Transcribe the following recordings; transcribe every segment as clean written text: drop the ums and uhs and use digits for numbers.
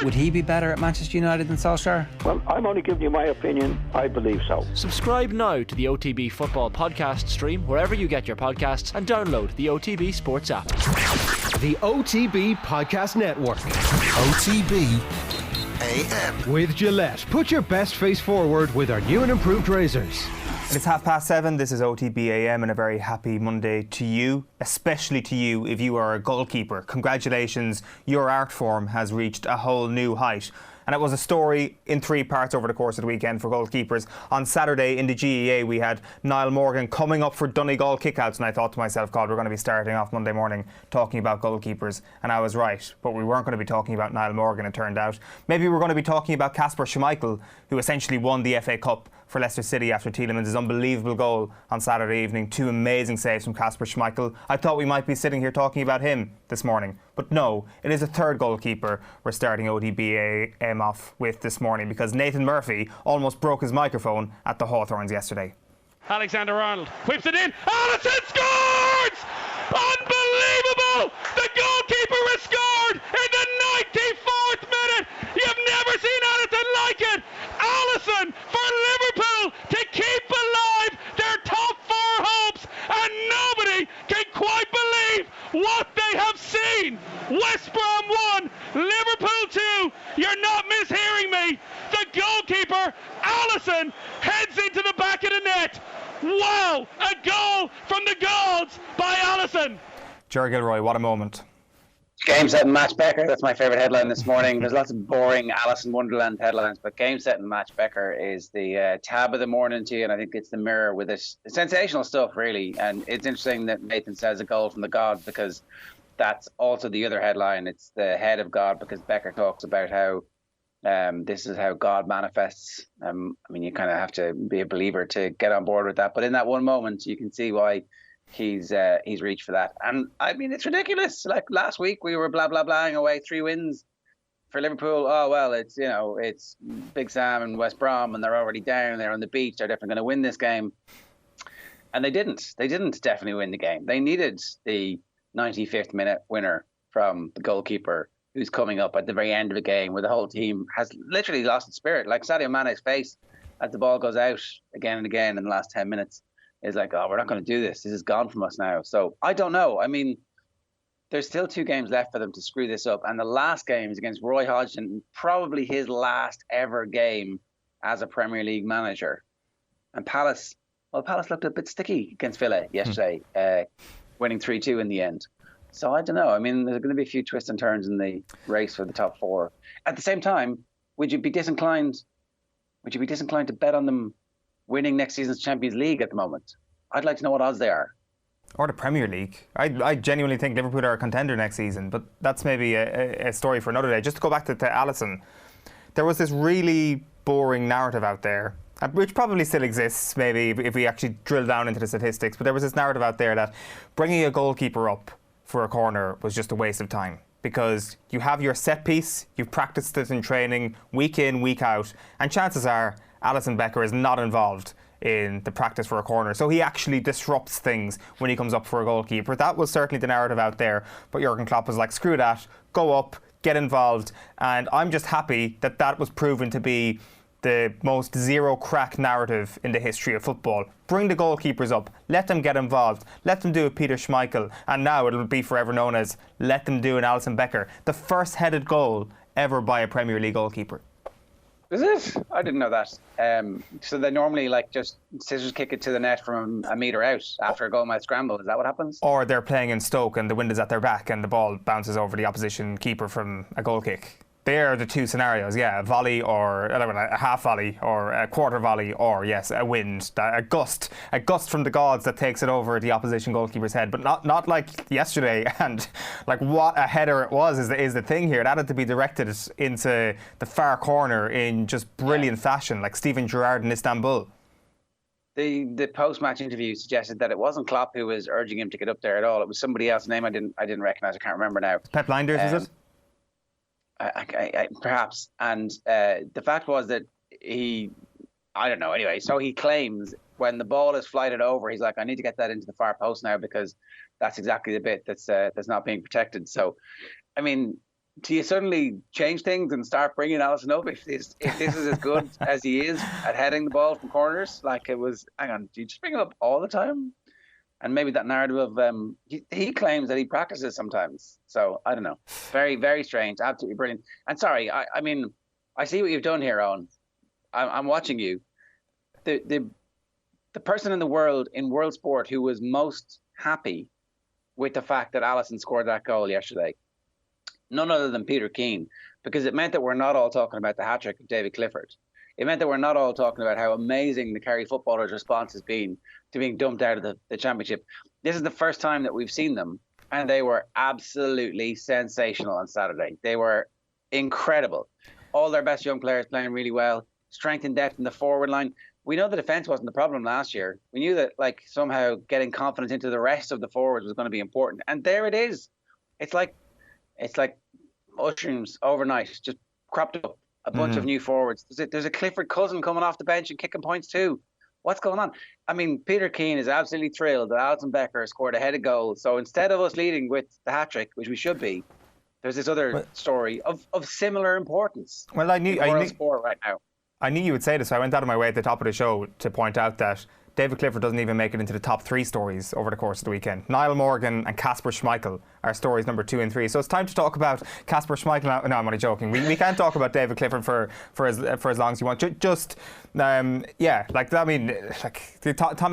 Would he be better at Manchester United than Solskjaer? Well, I'm only giving you my opinion. I believe so. Subscribe now to the OTB Football Podcast stream wherever you get your podcasts and download the OTB Sports app. The OTB Podcast Network. OTB AM. With Gillette. Put your best face forward with our new and improved razors. It's 7:30. This is OTB AM, and a very happy Monday to you, especially to you if you are a goalkeeper. Congratulations, your art form has reached a whole new height. And it was a story in three parts over the course of the weekend for goalkeepers. On Saturday in the GEA, we had Niall Morgan coming up for Donegal kickouts, and I thought to myself, God, we're going to be starting off Monday morning talking about goalkeepers. And I was right, but we weren't going to be talking about Niall Morgan, it turned out. Maybe we're going to be talking about Kasper Schmeichel, who essentially won the FA Cup for Leicester City after Tielemans' unbelievable goal on Saturday evening. Two amazing saves from Kasper Schmeichel. I thought we might be sitting here talking about him this morning, but no, it is a third goalkeeper we're starting OTB AM off with this morning, because Nathan Murphy almost broke his microphone at the Hawthorns yesterday. Alexander-Arnold whips it in. Alisson scores! Unbelievable! The goalkeeper has scored in the 94th minute. You've never seen anything like it. Alisson for Liverpool to keep alive their top four hopes, and nobody can quite believe what they have seen. West Brom 1, Liverpool 2. You're not mishearing me. The goalkeeper, Alisson, heads into the back of the net. Wow, a goal from the gods by Alisson. Ger Gilroy, what a moment. Game set and match Becker. That's my favourite headline this morning. There's lots of boring Alice in Wonderland headlines, but game set and match Becker is the tab of the morning to you, and I think it's the Mirror with this sensational stuff, really. And it's interesting that Nathan says a goal from the gods, because that's also the other headline. It's the head of God, because Becker talks about how this is how God manifests. I mean, you kind of have to be a believer to get on board with that. But in that one moment, you can see why he's reached for that. And I mean, it's ridiculous. Like last week, we were blah blah blahing away 3 wins for Liverpool. Oh well, it's it's Big Sam and West Brom, and they're already down. They're on the beach. They're definitely going to win this game. And they didn't. They didn't definitely win the game. They needed the 95th minute winner from the goalkeeper, who's coming up at the very end of the game, where the whole team has literally lost its spirit. Like Sadio Mane's face as the ball goes out again and again in the last 10 minutes is like, oh, we're not going to do this. This is gone from us now. So I don't know. I mean, there's still 2 games left for them to screw this up. And the last game is against Roy Hodgson, probably his last ever game as a Premier League manager. And Palace looked a bit sticky against Villa yesterday, winning 3-2 in the end. So I don't know. I mean, there's going to be a few twists and turns in the race for the top 4. At the same time, would you be disinclined to bet on them winning next season's Champions League at the moment? I'd like to know what odds they are. Or the Premier League. I genuinely think Liverpool are a contender next season, but that's maybe a story for another day. Just to go back to Alisson, there was this really boring narrative out there, which probably still exists maybe if we actually drill down into the statistics, but there was this narrative out there that bringing a goalkeeper up for a corner was just a waste of time, because you have your set piece, you've practiced it in training week in, week out, and chances are Alisson Becker is not involved in the practice for a corner, so he actually disrupts things when he comes up for a goalkeeper. That was certainly the narrative out there, but Jurgen Klopp was like, screw that, go up, get involved, and I'm just happy that that was proven to be the most zero crack narrative in the history of football. Bring the goalkeepers up, let them get involved, let them do a Peter Schmeichel, and now it'll be forever known as let them do an Alisson Becker. The first headed goal ever by a Premier League goalkeeper. Is it? I didn't know that. So they normally just scissors kick it to the net from a metre out after a goal might scramble. Is that what happens? Or they're playing in Stoke and the wind is at their back and the ball bounces over the opposition keeper from a goal kick. They are the 2 scenarios, a volley or a half volley or a quarter volley, or yes, a wind, a gust from the gods that takes it over the opposition goalkeeper's head, but not like yesterday. And like what a header it was is the thing here. It had to be directed into the far corner in just brilliant fashion, like Steven Gerrard in Istanbul. The post-match interview suggested that it wasn't Klopp who was urging him to get up there at all. It was somebody else's name I didn't recognise. I can't remember now. Pep Lijnders, is it? Perhaps. And the fact was that I don't know. Anyway, so he claims when the ball is flighted over, he's like, I need to get that into the far post now, because that's exactly the bit that's not being protected. So, I mean, do you suddenly change things and start bringing Alisson up if this is as good as he is at heading the ball from corners? Like it was, hang on, do you just bring him up all the time? And maybe that narrative of he claims that he practices sometimes. So I don't know. Very, very strange. Absolutely brilliant. And sorry, I mean, I see what you've done here, Owen. I'm watching you. The person in the world, in world sport, who was most happy with the fact that Alisson scored that goal yesterday, none other than Peter Keane, because it meant that we're not all talking about the hat-trick of David Clifford. It meant that we're not all talking about how amazing the Kerry footballers' response has been to being dumped out of the championship. This is the first time that we've seen them, and they were absolutely sensational on Saturday. They were incredible. All their best young players playing really well, strength and depth in the forward line. We know the defence wasn't the problem last year. We knew that like somehow getting confidence into the rest of the forwards was going to be important. And there it is. It's like mushrooms overnight, just cropped up a bunch of new forwards. There's a Clifford cousin coming off the bench and kicking points too. What's going on? I mean, Peter Keane is absolutely thrilled that Alisson Becker scored a headed goal. So instead of us leading with the hat-trick, which we should be, there's this other story of similar importance. Well, I knew sport right now. I knew you would say this, so I went out of my way at the top of the show to point out that David Clifford doesn't even make it into the top 3 stories over the course of the weekend. Niall Morgan and Kasper Schmeichel are stories number 2 and 3. So it's time to talk about Kasper Schmeichel now. No, I'm only joking. We can't talk about David Clifford for as long as you want. Tommy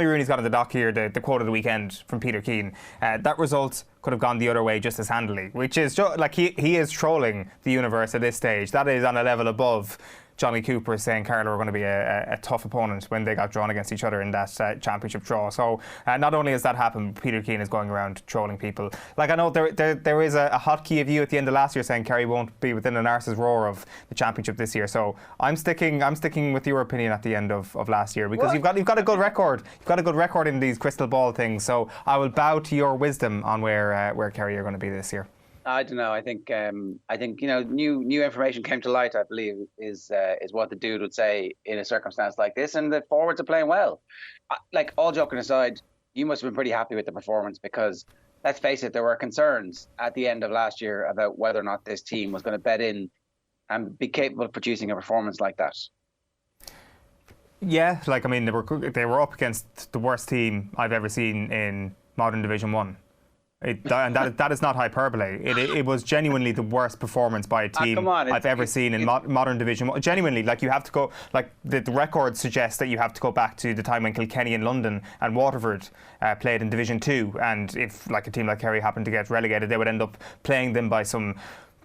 Rooney's got on the dock here, the quote of the weekend from Peter Keane. That result could have gone the other way just as handily, which is like he is trolling the universe at this stage. That is on a level above Johnny Cooper saying Carlow were going to be a tough opponent when they got drawn against each other in that championship draw. So not only has that happened, Peter Keane is going around trolling people. Like I know there is a hotkey of you at the end of last year saying Kerry won't be within an arse's roar of the championship this year. So I'm sticking with your opinion at the end of last year because you've got a good record. You've got a good record in these crystal ball things. So I will bow to your wisdom on where Kerry are going to be this year. I don't know. I think new information came to light. I believe is what the dude would say in a circumstance like this, and the forwards are playing well. Like all joking aside, you must have been pretty happy with the performance because let's face it, there were concerns at the end of last year about whether or not this team was going to bed in and be capable of producing a performance like that. Yeah, like I mean, they were up against the worst team I've ever seen in modern Division 1. That is not hyperbole. It was genuinely the worst performance by a team I've ever seen in modern Division 1. Genuinely, like you have to go, like the record suggests that you have to go back to the time when Kilkenny and London and Waterford played in Division 2, and if like a team like Kerry happened to get relegated, they would end up playing them by some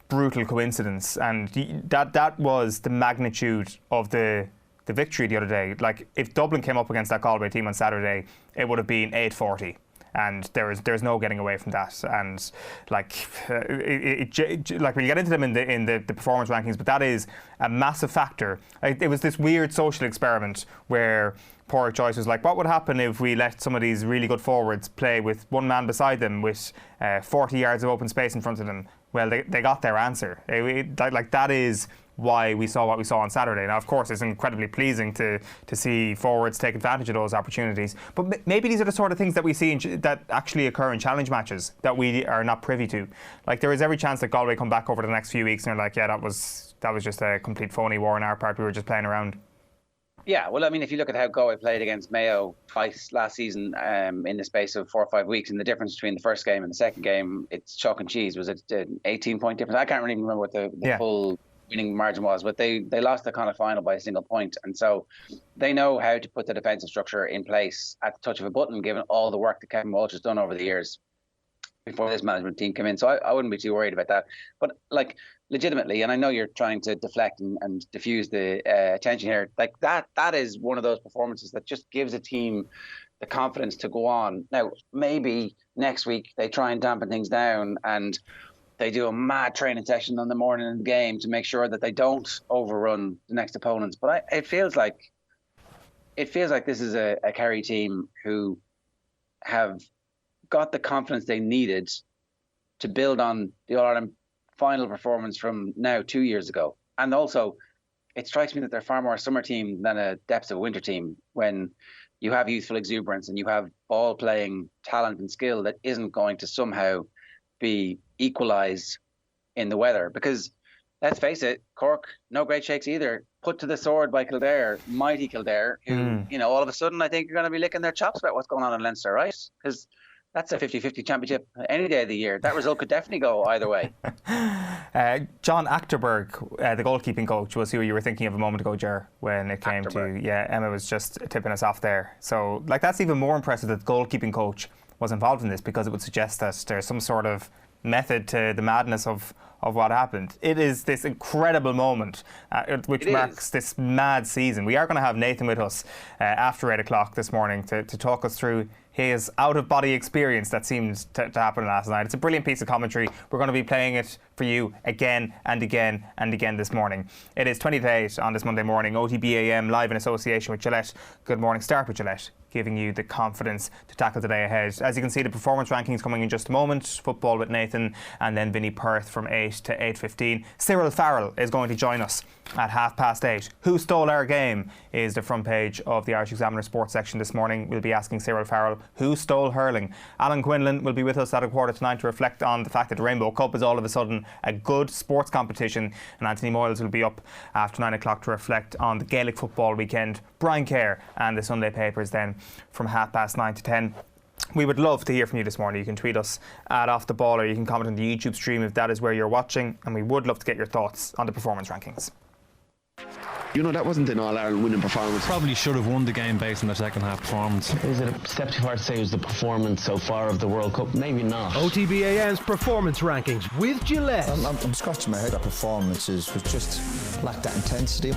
brutal coincidence, and that was the magnitude of the victory the other day. Like if Dublin came up against that Galway team on Saturday, it would have been 8-40. And there's no getting away from that. And like like when you get into them in the performance rankings, but that is a massive factor. It was this weird social experiment where Pádraic Joyce was like, what would happen if we let some of these really good forwards play with one man beside them with 40 yards of open space in front of them? Well, they got their answer. That is why we saw what we saw on Saturday. Now, of course, it's incredibly pleasing to see forwards take advantage of those opportunities. But maybe these are the sort of things that we see that actually occur in challenge matches that we are not privy to. Like there is every chance that Galway come back over the next few weeks and they're like, yeah, that was just a complete phony war on our part. We were just playing around. Yeah, well, I mean, if you look at how Galway played against Mayo twice last season in the space of 4 or 5 weeks, and the difference between the first game and the second game, it's chalk and cheese. Was it an 18-point difference? I can't really remember what the full winning margin was, but they lost the kind of final by a single point, and so they know how to put the defensive structure in place at the touch of a button, given all the work that Kevin Walsh has done over the years before this management team came in. So I wouldn't be too worried about that. But like legitimately, and I know you're trying to deflect and diffuse the attention here, like that is one of those performances that just gives a team the confidence to go on. Now maybe next week they try and dampen things down and they do a mad training session on the morning of the game to make sure that they don't overrun the next opponents. But it feels like this is a Kerry team who have got the confidence they needed to build on the All-Ireland final performance from now 2 years ago. And also, it strikes me that they're far more a summer team than a depths of winter team when you have youthful exuberance and you have ball-playing talent and skill that isn't going to somehow be equalised in the weather. Because let's face it, Cork, no great shakes either. Put to the sword by Kildare, mighty Kildare, who, all of a sudden I think are going to be licking their chops about what's going on in Leinster, right? Because that's a 50-50 championship any day of the year. That result could definitely go either way. John Achterberg, the goalkeeping coach, was who you were thinking of a moment ago, Ger, when it came to, Emma was just tipping us off there. So, that's even more impressive that the goalkeeping coach was involved in this, because it would suggest that there's some sort of method to the madness of what happened. It is this incredible moment which marks this mad season. We are going to have Nathan with us after 8 o'clock this morning to talk us through his out-of-body experience that seemed to happen last night. It's a brilliant piece of commentary. We're going to be playing it for you again and again and again this morning. It is 20 to 8 on this Monday morning. OTB AM live in association with Gillette. Good morning. Start with Gillette, giving you the confidence to tackle the day ahead. As you can see, the performance rankings coming in just a moment. Football with Nathan, and then Vinnie Perth from 8 to 8:15. Cyril Farrell is going to join us at 8:30. Who stole our game is the front page of the Irish Examiner sports section this morning. We'll be asking Cyril Farrell, who stole hurling? Alan Quinlan will be with us at 9:15 to reflect on the fact that the Rainbow Cup is all of a sudden a good sports competition, and Anthony Moyles will be up after 9 o'clock to reflect on the Gaelic football weekend. Brian Kerr and the Sunday papers then from 9:30 to 10. We would love to hear from you this morning. You can tweet us at Off The Ball, or you can comment on the YouTube stream if that is where you're watching, and we would love to get your thoughts on the performance rankings. That wasn't an All-Ireland winning performance. Probably should have won the game based on their second half performance. Is it a step too far to say it was the performance so far of the World Cup? Maybe not. OTBAM's performance rankings with Gillette. I'm scratching my head. That performance was just lacked that intensity.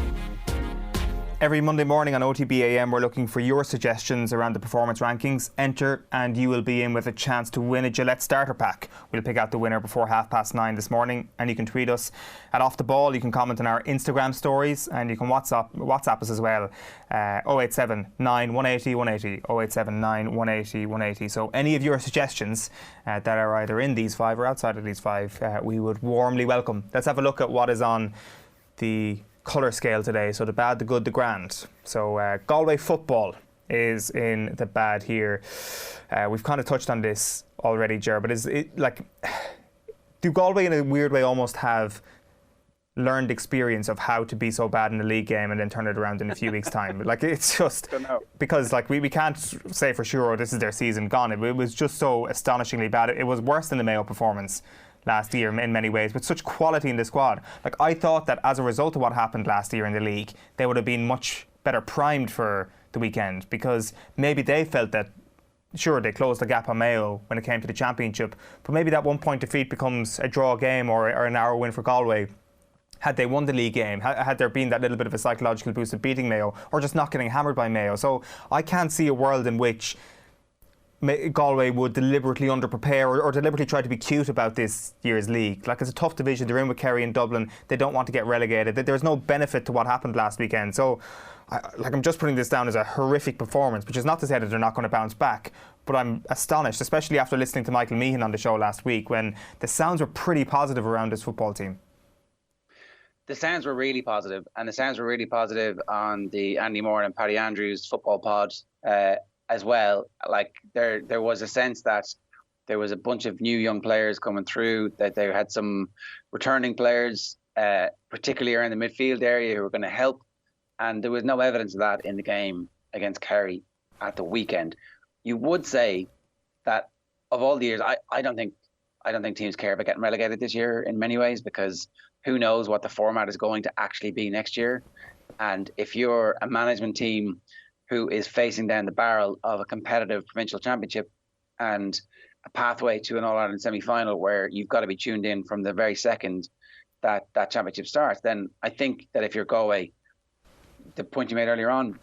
Every Monday morning on OTBAM, we're looking for your suggestions around the performance rankings. Enter and you will be in with a chance to win a Gillette starter pack. We'll pick out the winner before 9:30 this morning, and you can tweet us at Off The Ball. You can comment on our Instagram stories, and you can WhatsApp us as well. 0879 180 180, 0879 180 180. So any of your suggestions that are either in these five or outside of these five, we would warmly welcome. Let's have a look at what is on the colour scale today. So the bad, the good, the grand. So Galway football is in the bad here. We've kind of touched on this already, Ger, but do Galway in a weird way almost have learned experience of how to be so bad in the league game and then turn it around in a few weeks' time? It's just because we can't say for sure this is their season gone. It was just so astonishingly bad. It was worse than the Mayo performance last year in many ways, with such quality in the squad. I thought that as a result of what happened last year in the league, they would have been much better primed for the weekend, because maybe they felt that, sure, they closed the gap on Mayo when it came to the championship, but maybe that 1 point defeat becomes a draw game or an narrow win for Galway. Had they won the league game, had there been that little bit of a psychological boost of beating Mayo, or just not getting hammered by Mayo. So I can't see a world in which Galway would deliberately underprepare or deliberately try to be cute about this year's league. It's a tough division. They're in with Kerry and Dublin. They don't want to get relegated. There's no benefit to what happened last weekend. So, I'm just putting this down as a horrific performance, which is not to say that they're not going to bounce back. But I'm astonished, especially after listening to Michael Meehan on the show last week, when the sounds were pretty positive around this football team. The sounds were really positive, and the sounds were really positive on the Andy Moore and Paddy Andrews football pod as well. There was a sense that there was a bunch of new young players coming through, that they had some returning players, particularly around the midfield area, who were going to help. And there was no evidence of that in the game against Kerry at the weekend. You would say that of all the years, I don't think teams care about getting relegated this year in many ways, because who knows what the format is going to actually be next year. And if you're a management team who is facing down the barrel of a competitive provincial championship and a pathway to an All-Ireland semi-final where you've got to be tuned in from the very second that championship starts, then I think that if you're Galway, the point you made earlier on,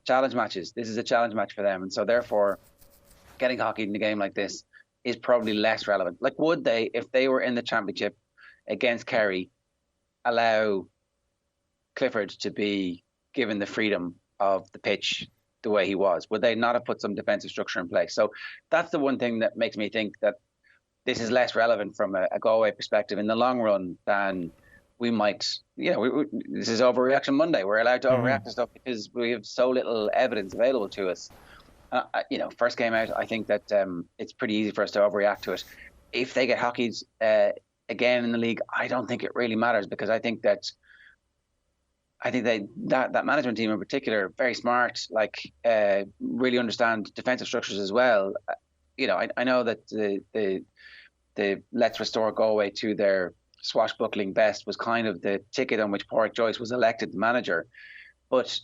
challenge matches, this is a challenge match for them. And so therefore, getting hockeyed in a game like this is probably less relevant. Would they, if they were in the championship against Kerry, allow Clifford to be given the freedom of the pitch the way he was? Would they not have put some defensive structure in place? So that's the one thing that makes me think that this is less relevant from a Galway perspective in the long run than we might, this is Overreaction Monday. We're allowed to overreact to stuff because we have so little evidence available to us. First game out, I think that it's pretty easy for us to overreact to it. If they get hockeyed again in the league, I don't think it really matters, because I think that management team in particular, very smart, really understand defensive structures as well. I know that the Let's Restore Galway to their swashbuckling best was kind of the ticket on which Pádraic Joyce was elected manager. But,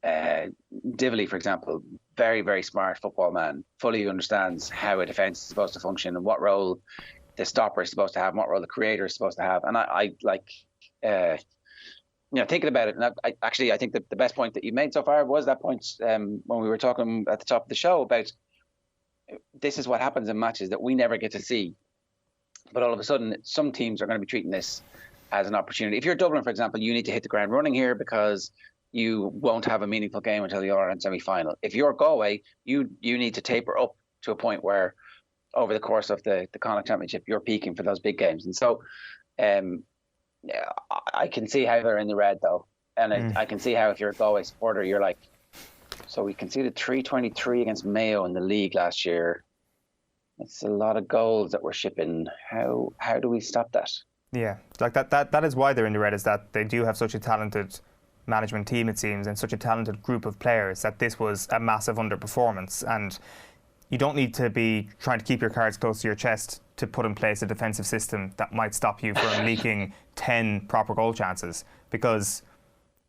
Divilly, for example, very, very smart football man, fully understands how a defence is supposed to function and what role the stopper is supposed to have, and what role the creator is supposed to have. And thinking about it, and I think that the best point that you made so far was that point when we were talking at the top of the show about this is what happens in matches that we never get to see. But all of a sudden, some teams are going to be treating this as an opportunity. If you're Dublin, for example, you need to hit the ground running here because you won't have a meaningful game until the All-Ireland semi-final. If you're Galway, you need to taper up to a point where over the course of the Connacht Championship, you're peaking for those big games. And so I can see how they're in the red, though. And I can see how if you're a Galway supporter, you're like, so we conceded 323 against Mayo in the league last year. It's a lot of goals that we're shipping. How do we stop that? Yeah, like that is why they're in the red, is that they do have such a talented management team, it seems, and such a talented group of players, that this was a massive underperformance. And you don't need to be trying to keep your cards close to your chest to put in place a defensive system that might stop you from leaking 10 proper goal chances, because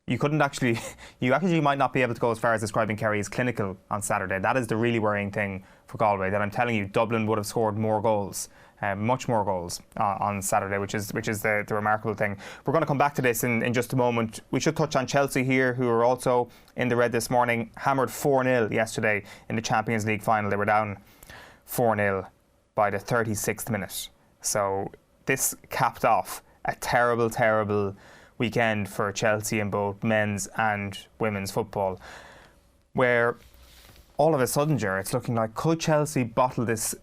you might not be able to go as far as describing Kerry as clinical on Saturday. That is the really worrying thing for Galway, that I'm telling you, Dublin would have scored more goals, much more goals on Saturday, which is the remarkable thing. We're going to come back to this in just a moment. We should touch on Chelsea here, who are also in the red this morning, hammered 4-0 yesterday in the Champions League final. They were down 4-0 by the 36th minute. So this capped off a terrible, terrible weekend for Chelsea in both men's and women's football, where all of a sudden, Ger, it's looking like, could Chelsea bottle this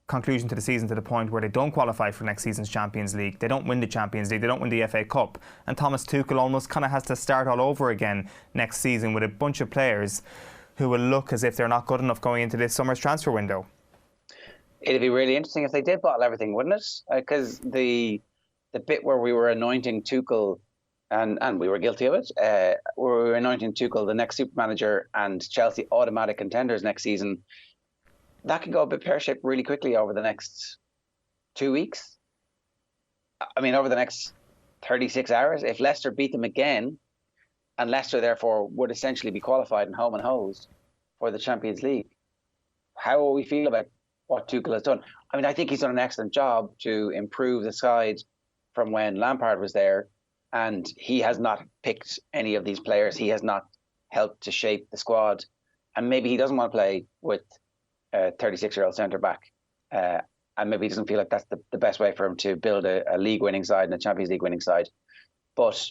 conclusion to the season to the point where they don't qualify for next season's Champions League, they don't win the Champions League, they don't win the FA Cup, and Thomas Tuchel almost kind of has to start all over again next season with a bunch of players who will look as if they're not good enough going into this summer's transfer window? It'd be really interesting if they did bottle everything, wouldn't it? Because the bit where we were anointing Tuchel, and we were guilty of it, where we were anointing Tuchel the next super manager and Chelsea automatic contenders next season, that could go a bit pear-shaped really quickly over the next 2 weeks. I mean, over the next 36 hours. If Leicester beat them again, and Leicester therefore would essentially be qualified and home and hosed for the Champions League, how will we feel about what Tuchel has done? I mean, I think he's done an excellent job to improve the side from when Lampard was there, and he has not picked any of these players. He has not helped to shape the squad, and maybe he doesn't want to play with a 36-year-old centre-back, and maybe he doesn't feel like that's the best way for him to build a league-winning side and a Champions League-winning side. But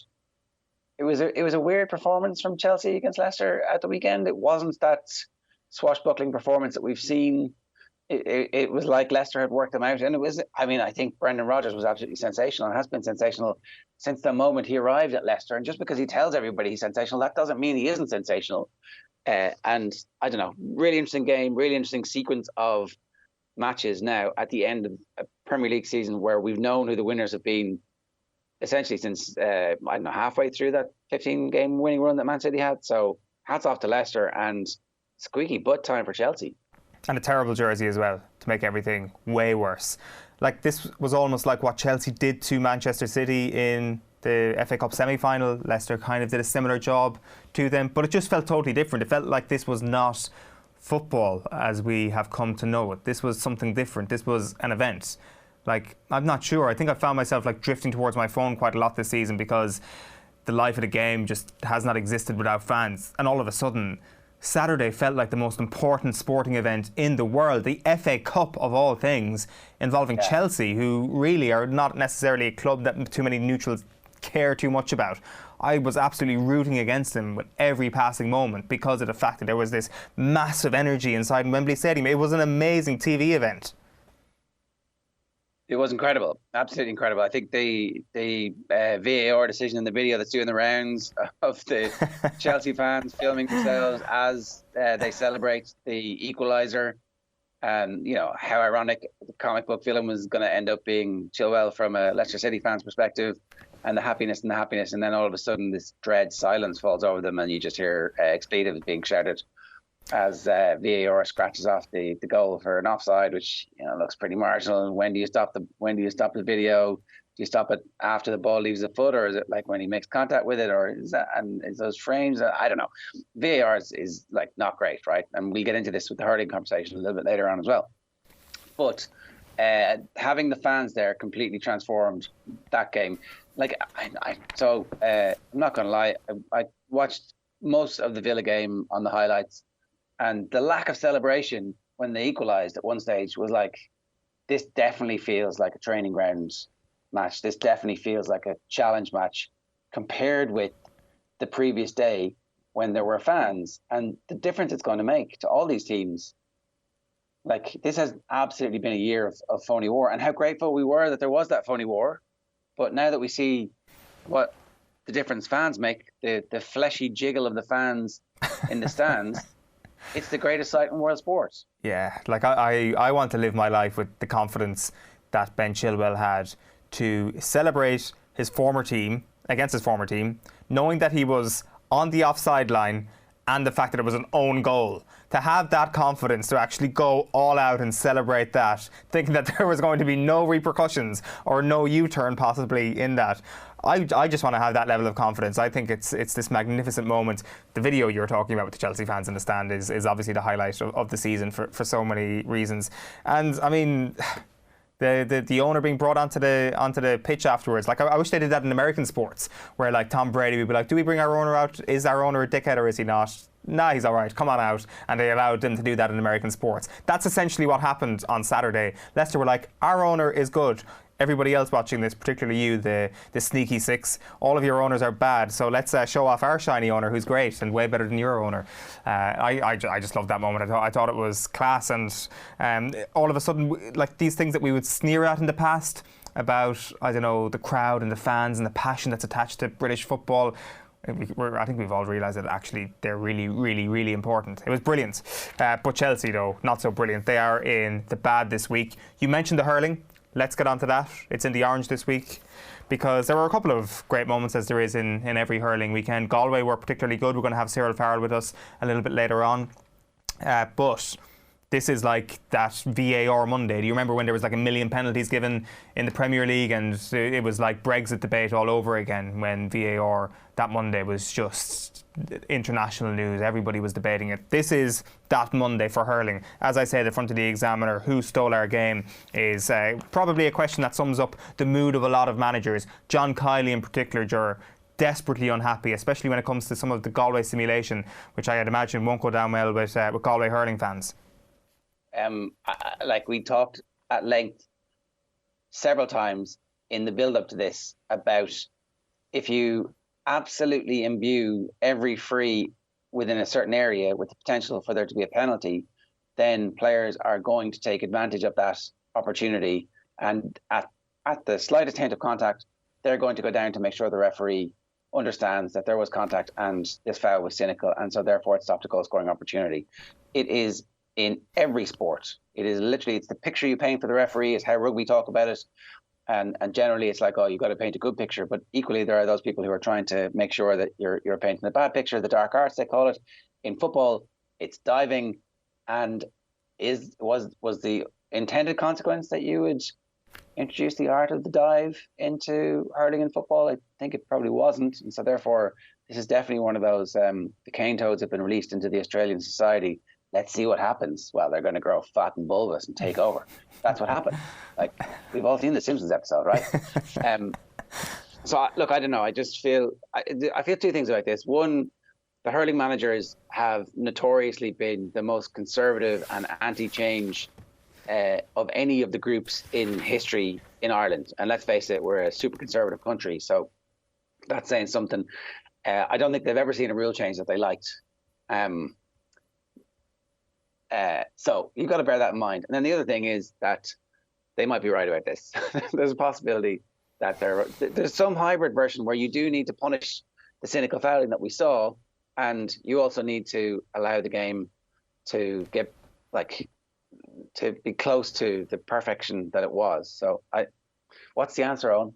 it was a weird performance from Chelsea against Leicester at the weekend. It wasn't that swashbuckling performance that we've seen. It was like Leicester had worked them out, and it was. I mean, I think Brendan Rodgers was absolutely sensational and has been sensational since the moment he arrived at Leicester. And just because he tells everybody he's sensational, that doesn't mean he isn't sensational. And I don't know, really interesting game, really interesting sequence of matches now at the end of a Premier League season where we've known who the winners have been essentially since I don't know, halfway through that 15-game winning run that Man City had. So hats off to Leicester, and squeaky butt time for Chelsea. And a terrible jersey as well, to make everything way worse. Like, this was almost like what Chelsea did to Manchester City in the FA Cup semi-final. Leicester kind of did a similar job to them, but it just felt totally different. It felt like this was not football as we have come to know it. This was something different. This was an event. Like, I'm not sure. I think I found myself like drifting towards my phone quite a lot this season because the life of the game just has not existed without fans. And all of a sudden, Saturday felt like the most important sporting event in the world, the FA Cup of all things, involving Chelsea, who really are not necessarily a club that too many neutrals care too much about. I was absolutely rooting against them with every passing moment because of the fact that there was this massive energy inside Wembley Stadium. It was an amazing TV event. It was incredible, absolutely incredible. I think the VAR decision in the video that's doing the rounds of the Chelsea fans filming themselves as they celebrate the equaliser And, how ironic the comic book villain was going to end up being Chilwell from a Leicester City fan's perspective, and the happiness. And then all of a sudden this dread silence falls over them and you just hear expletives being shouted as VAR scratches off the goal for an offside, which looks pretty marginal. And when do you stop the video? Do you stop it after the ball leaves the foot, or is it like when he makes contact with it, or is those frames? I don't know. VAR is like not great, right? And we'll get into this with the hurling conversation a little bit later on as well. But having the fans there completely transformed that game. Like I'm not going to lie, I watched most of the Villa game on the highlights, and the lack of celebration when they equalised at one stage was like, this definitely feels like a training ground match. This definitely feels like a challenge match compared with the previous day when there were fans, and the difference it's going to make to all these teams. Like, this has absolutely been a year of phony war, and how grateful we were that there was that phony war. But now that we see what the difference fans make, the fleshy jiggle of the fans in the stands, it's the greatest sight in world sports. Yeah, like I want to live my life with the confidence that Ben Chilwell had to celebrate his former team, against his former team, knowing that he was on the offside line and the fact that it was an own goal. To have that confidence to actually go all out and celebrate that, thinking that there was going to be no repercussions or no U-turn possibly in that. I just want to have that level of confidence. I think it's this magnificent moment. The video you're talking about with the Chelsea fans in the stand is obviously the highlight of the season for so many reasons. And I mean, the owner being brought onto the pitch afterwards. Like, I wish they did that in American sports, where like Tom Brady would be like, do we bring our owner out? Is our owner a dickhead or is he not? Nah, he's all right. Come on out. And they allowed them to do that in American sports. That's essentially what happened on Saturday. Leicester were like, our owner is good. Everybody else watching this, particularly you, the sneaky six, all of your owners are bad. So let's show off our shiny owner, who's great and way better than your owner. I just loved that moment. I thought it was class, and all of a sudden, like these things that we would sneer at in the past about, I don't know, the crowd and the fans and the passion that's attached to British football. I think we've all realised that actually they're really, really, really important. It was brilliant. But Chelsea, though, not so brilliant. They are in the bad this week. You mentioned the hurling. Let's get on to that. It's in the orange this week because there were a couple of great moments, as there is in every hurling weekend. Galway were particularly good. We're going to have Cyril Farrell with us a little bit later on. But this is like that VAR Monday. Do you remember when there was like 1 million penalties given in the Premier League, and it was like Brexit debate all over again when VAR that Monday was just international news. Everybody was debating it. This is that Monday for hurling. As I say at the front of the Examiner, who stole our game is probably a question that sums up the mood of a lot of managers. John Kiley in particular, desperately unhappy, especially when it comes to some of the Galway simulation, which I had imagined won't go down well with Galway hurling fans. Like we talked at length several times in the build-up to this about if you absolutely imbue every free within a certain area with the potential for there to be a penalty, then players are going to take advantage of that opportunity, and at the slightest hint of contact, they're going to go down to make sure the referee understands that there was contact and this foul was cynical, and so therefore it stopped a goal scoring opportunity. It is in every sport. It is literally, it's the picture you paint for the referee, is how rugby talk about it. And generally it's like, oh, you've got to paint a good picture. But equally, there are those people who are trying to make sure that you're painting a bad picture, the dark arts, they call it. In football, it's diving. And was the intended consequence that you would introduce the art of the dive into hurling and football? I think it probably wasn't. And so therefore, this is definitely one of those, the cane toads have been released into the Australian society. Let's see what happens. Well, they're going to grow fat and bulbous and take over. That's what happened. Like, we've all seen the Simpsons episode, right? So, look, I don't know. I just feel I feel two things about this. One, the hurling managers have notoriously been the most conservative and anti-change of any of the groups in history in Ireland. And let's face it, we're a super conservative country. So that's saying something. I don't think they've ever seen a rule change that they liked. So you've got to bear that in mind. And then the other thing is that they might be right about this. There's a possibility that there's some hybrid version where you do need to punish the cynical fouling that we saw, and you also need to allow the game to get, like, to be close to the perfection that it was. So what's the answer, Owen?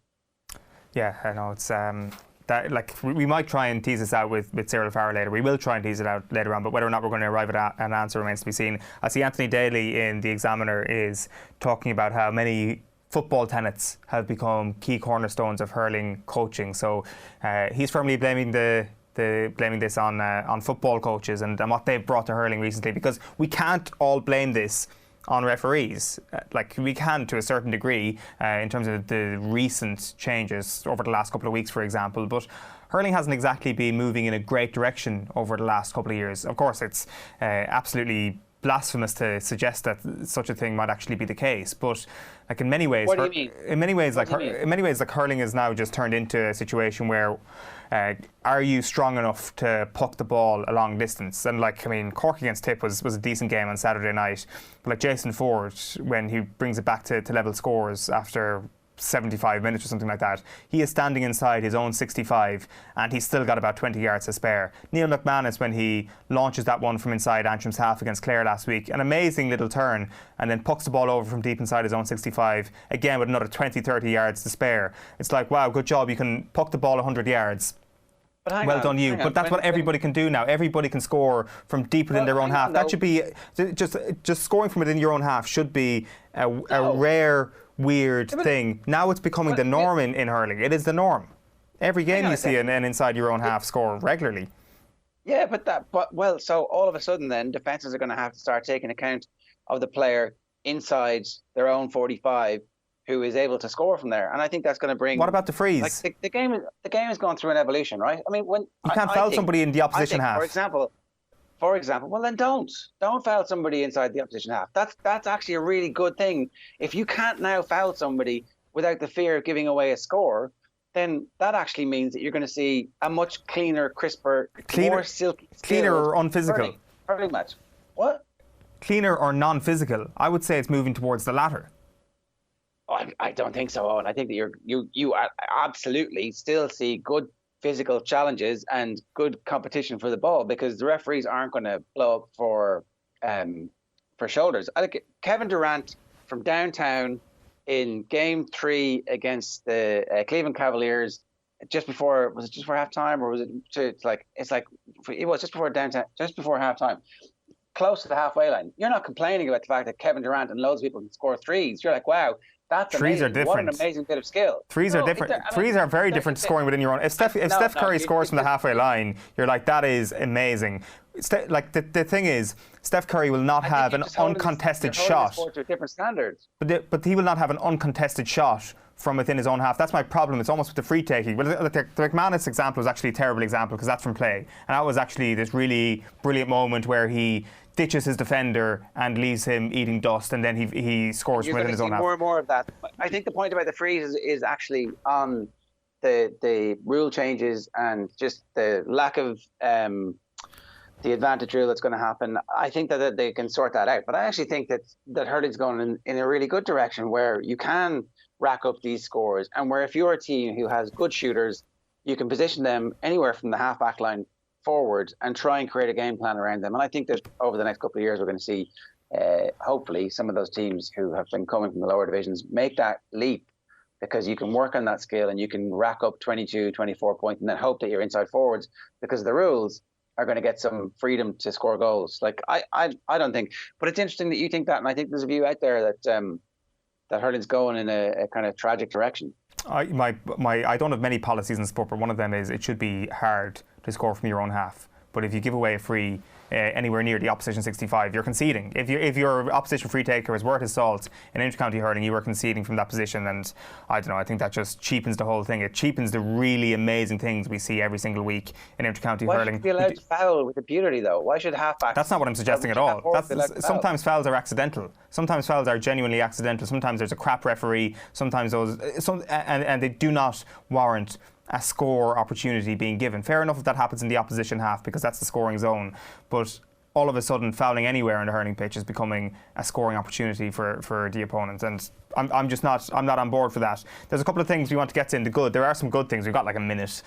Yeah, I know it's that, like, we might try and tease this out with Cyril Farrell later. We will try and tease it out later on, but whether or not we're going to arrive at an answer remains to be seen. I see Anthony Daly in The Examiner is talking about how many football tenets have become key cornerstones of hurling coaching. So he's firmly blaming blaming this on football coaches and what they've brought to hurling recently, because we can't all blame this on referees. Like, we can to a certain degree in terms of the recent changes over the last couple of weeks, for example, but hurling hasn't exactly been moving in a great direction over the last couple of years. Of course, it's absolutely blasphemous to suggest that such a thing might actually be the case, but like in many ways, what do you mean? In many ways, like hurling has now just turned into a situation where are you strong enough to puck the ball a long distance? And like, I mean, Cork against Tip was a decent game on Saturday night, but like Jason Ford, when he brings it back to level scores after 75 minutes or something like that, he is standing inside his own 65 and he's still got about 20 yards to spare. Neil McManus, when he launches that one from inside Antrim's half against Clare last week, an amazing little turn, and then pucks the ball over from deep inside his own 65, again with another 20-30 yards to spare. It's like, wow, good job, you can puck the ball 100 yards. Well done you. But that's what everybody can do now. Everybody can score from deep within their own half. That should be just scoring from within your own half should be a rare, weird thing. Now it's becoming the norm in hurling. It is the norm. Every game you see an inside your own half score regularly. Yeah, but so all of a sudden then defences are going to have to start taking account of the player inside their own 45 who is able to score from there, and I think that's going to bring. What about the freeze? Like the game is going through an evolution, right? I mean, when you can't foul somebody in the opposition half. For example, well then don't foul somebody inside the opposition half. That's actually a really good thing. If you can't now foul somebody without the fear of giving away a score, then that actually means that you're going to see a much cleaner, crisper, more silky, cleaner or unphysical hurling match. What? Cleaner or non-physical? I would say it's moving towards the latter. I don't think so, Owen. I think that you absolutely still see good physical challenges and good competition for the ball, because the referees aren't going to blow up for shoulders. I think Kevin Durant from downtown in Game 3 against the Cleveland Cavaliers, just before half time, or was it it was just before half time, close to the halfway line. You're not complaining about the fact that Kevin Durant and loads of people can score threes. You're like, wow. That's threes amazing. are different. What an amazing bit of skill. Threes are different. Threes are very different to scoring within your own. If Steph Curry scores from the halfway line, you're like, that is amazing. Like the thing is, Steph Curry will not have an uncontested shot. To different standards. But he will not have an uncontested shot from within his own half. That's my problem. It's almost with the free taking. Well, the McManus example was actually a terrible example, because that's from play, and that was actually this really brilliant moment where he ditches his defender and leaves him eating dust, and then he scores from within his own half. More and more of that. I think the point about the freeze is actually on the rule changes and just the lack of the advantage rule that's going to happen. I think that they can sort that out. But I actually think that hurling's going in a really good direction, where you can rack up these scores, and where if you're a team who has good shooters, you can position them anywhere from the half-back line forward and try and create a game plan around them. And I think that over the next couple of years, we're going to see, hopefully, some of those teams who have been coming from the lower divisions make that leap, because you can work on that skill and you can rack up 22, 24 points and then hope that your inside forwards, because the rules are going to get some freedom to score goals. Like, I don't think, but it's interesting that you think that, and I think there's a view out there that hurling's going in a kind of tragic direction. I don't have many policies in sport, but one of them is it should be hard to score from your own half. But if you give away a free anywhere near the opposition 65, you're conceding. If your opposition free taker is worth his salt in inter-county hurling, you are conceding from that position, and I don't know, I think that just cheapens the whole thing. It cheapens the really amazing things we see every single week in inter-county hurling. Why should you be allowed to foul with impunity, though? Why should halfbacks? That's not what I'm suggesting at all. Sometimes fouls are accidental. Sometimes fouls are genuinely accidental. Sometimes there's a crap referee. Sometimes and they do not warrant a score opportunity being given. Fair enough if that happens in the opposition half, because that's the scoring zone. But all of a sudden fouling anywhere on the hurling pitch is becoming a scoring opportunity for the opponent, and I'm not on board for that. There's a couple of things we want to get to in the good. There are some good things. We've got like a minute,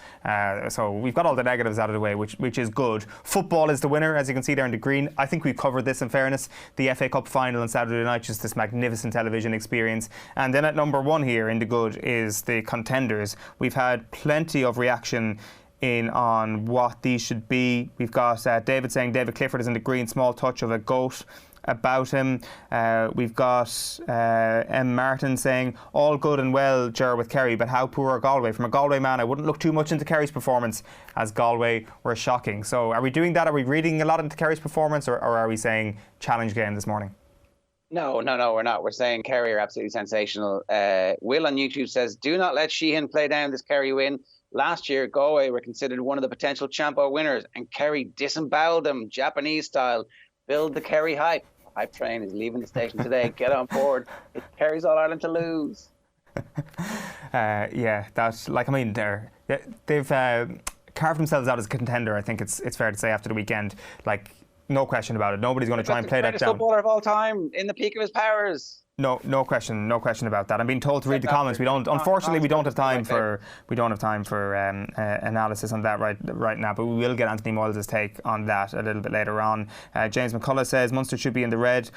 so we've got all the negatives out of the way, which is good. Football is the winner, as you can see there in the green. I think we've covered this in fairness. The FA Cup final on Saturday night, just this magnificent television experience. And then at number 1 here in the good is the contenders. We've had plenty of reaction in on what these should be. We've got David saying David Clifford is in the green, small touch of a goat about him. We've got M. Martin saying all good and well, Ger, with Kerry, but how poor are Galway? From a Galway man, I wouldn't look too much into Kerry's performance, as Galway were shocking. So are we doing that? Are we reading a lot into Kerry's performance, or are we saying challenge game this morning? No, we're not. We're saying Kerry are absolutely sensational. Will on YouTube says, do not let Sheehan play down this Kerry win. Last year, Galway were considered one of the potential Champo winners, and Kerry disemboweled them, Japanese style. Build the Kerry hype. The hype train is leaving the station today. Get on board. It Kerry's All Ireland to lose. Yeah, that's like, I mean, they've carved themselves out as a contender. I think it's fair to say after the weekend. Like, no question about it. Nobody's going to try and play that down. The greatest footballer of all time, in the peak of his powers. No question about that. I'm being told to read the comments. Unfortunately, we don't have time for analysis on that right now. But we will get Anthony Moyles' take on that a little bit later on. James McCullough says Munster should be in the red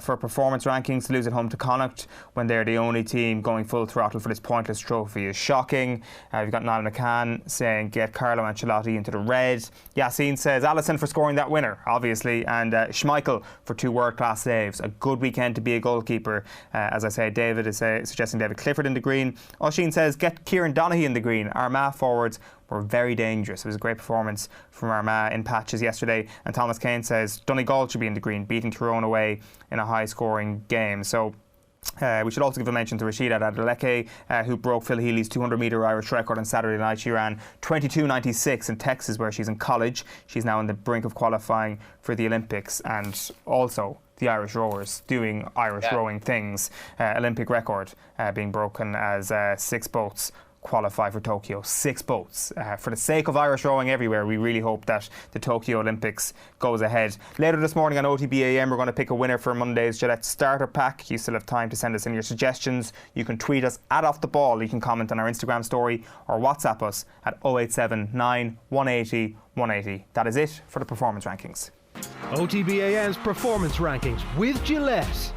for performance rankings. To lose at home to Connacht when they're the only team going full throttle for this pointless trophy is shocking. We've got Niall McCann saying get Carlo Ancelotti into the red. Yassine says Allison for scoring that winner, obviously, and Schmeichel for 2 world-class saves. A good weekend to be a goalkeeper. As I say, David is suggesting David Clifford in the green. Oisin says get Kieran Donaghy in the green. Armagh forwards were very dangerous. It was a great performance from Armagh in patches yesterday. And Thomas Kane says Donegal should be in the green, beating Tyrone away in a high-scoring game. So we should also give a mention to Rashida Adeleke, who broke Phil Healy's 200-metre Irish record on Saturday night. She ran 22.96 in Texas, where she's in college. She's now on the brink of qualifying for the Olympics, and also the Irish rowers doing Irish rowing things. Olympic record being broken as 6 boats qualify for Tokyo. 6 boats. For the sake of Irish rowing everywhere, we really hope that the Tokyo Olympics goes ahead. Later this morning on OTB AM, we're going to pick a winner for Monday's Gillette Starter Pack. You still have time to send us in your suggestions. You can tweet us at Off The Ball. You can comment on our Instagram story or WhatsApp us at 0879 180 180. That is it for the performance rankings. OTBAM's performance rankings with Gillette.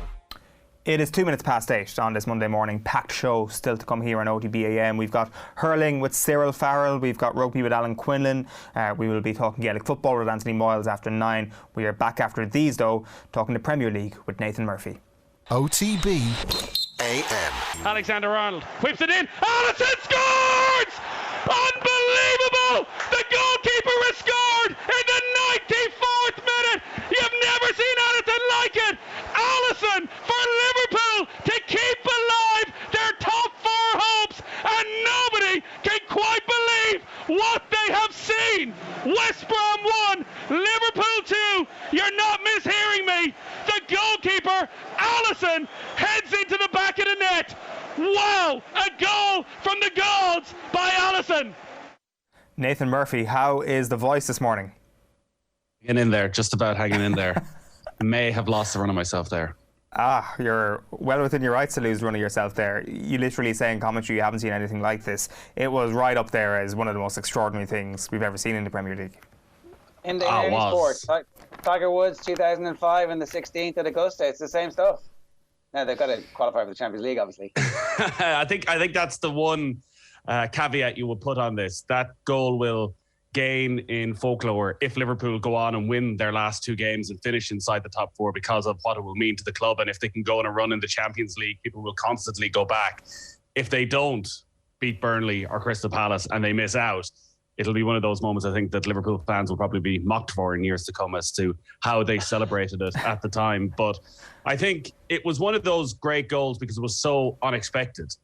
It is 8:02 on this Monday morning. Packed show still to come here on OTBAM. We've got hurling with Cyril Farrell. We've got rugby with Alan Quinlan. We will be talking Gaelic football with Anthony Moyles after 9. We are back after these, though, talking the Premier League with Nathan Murphy. OTB AM. Alexander Arnold whips it in. Allison scores! Unbelievable! The goalkeeper has scored in the 94th minute. You've never seen anything like it. Allison for Liverpool to keep alive their top 4 hopes, and nobody can quite believe what they have seen. West Brom 1, Liverpool 2. You're not mishearing me. The goalkeeper, Allison, heads into the back of the net. Wow, a goal from the gods by Allison. Nathan Murphy, how is the voice this morning? Hanging in there, just about hanging in there. May have lost the run of myself there. You're well within your rights to lose run of yourself there. You literally say in commentary you haven't seen anything like this. It was right up there as one of the most extraordinary things we've ever seen in the Premier League. In the sports, Tiger Woods 2005 and the 16th at Augusta, it's the same stuff. Now they've got to qualify for the Champions League, obviously. I think that's the one caveat you would put on this. That goal will gain in folklore if Liverpool go on and win their last 2 games and finish inside the top 4 because of what it will mean to the club. And if they can go on a run in the Champions League, people will constantly go back. If they don't beat Burnley or Crystal Palace and they miss out, it'll be one of those moments I think that Liverpool fans will probably be mocked for in years to come as to how they celebrated it at the time. But I think it was one of those great goals because it was so unexpected.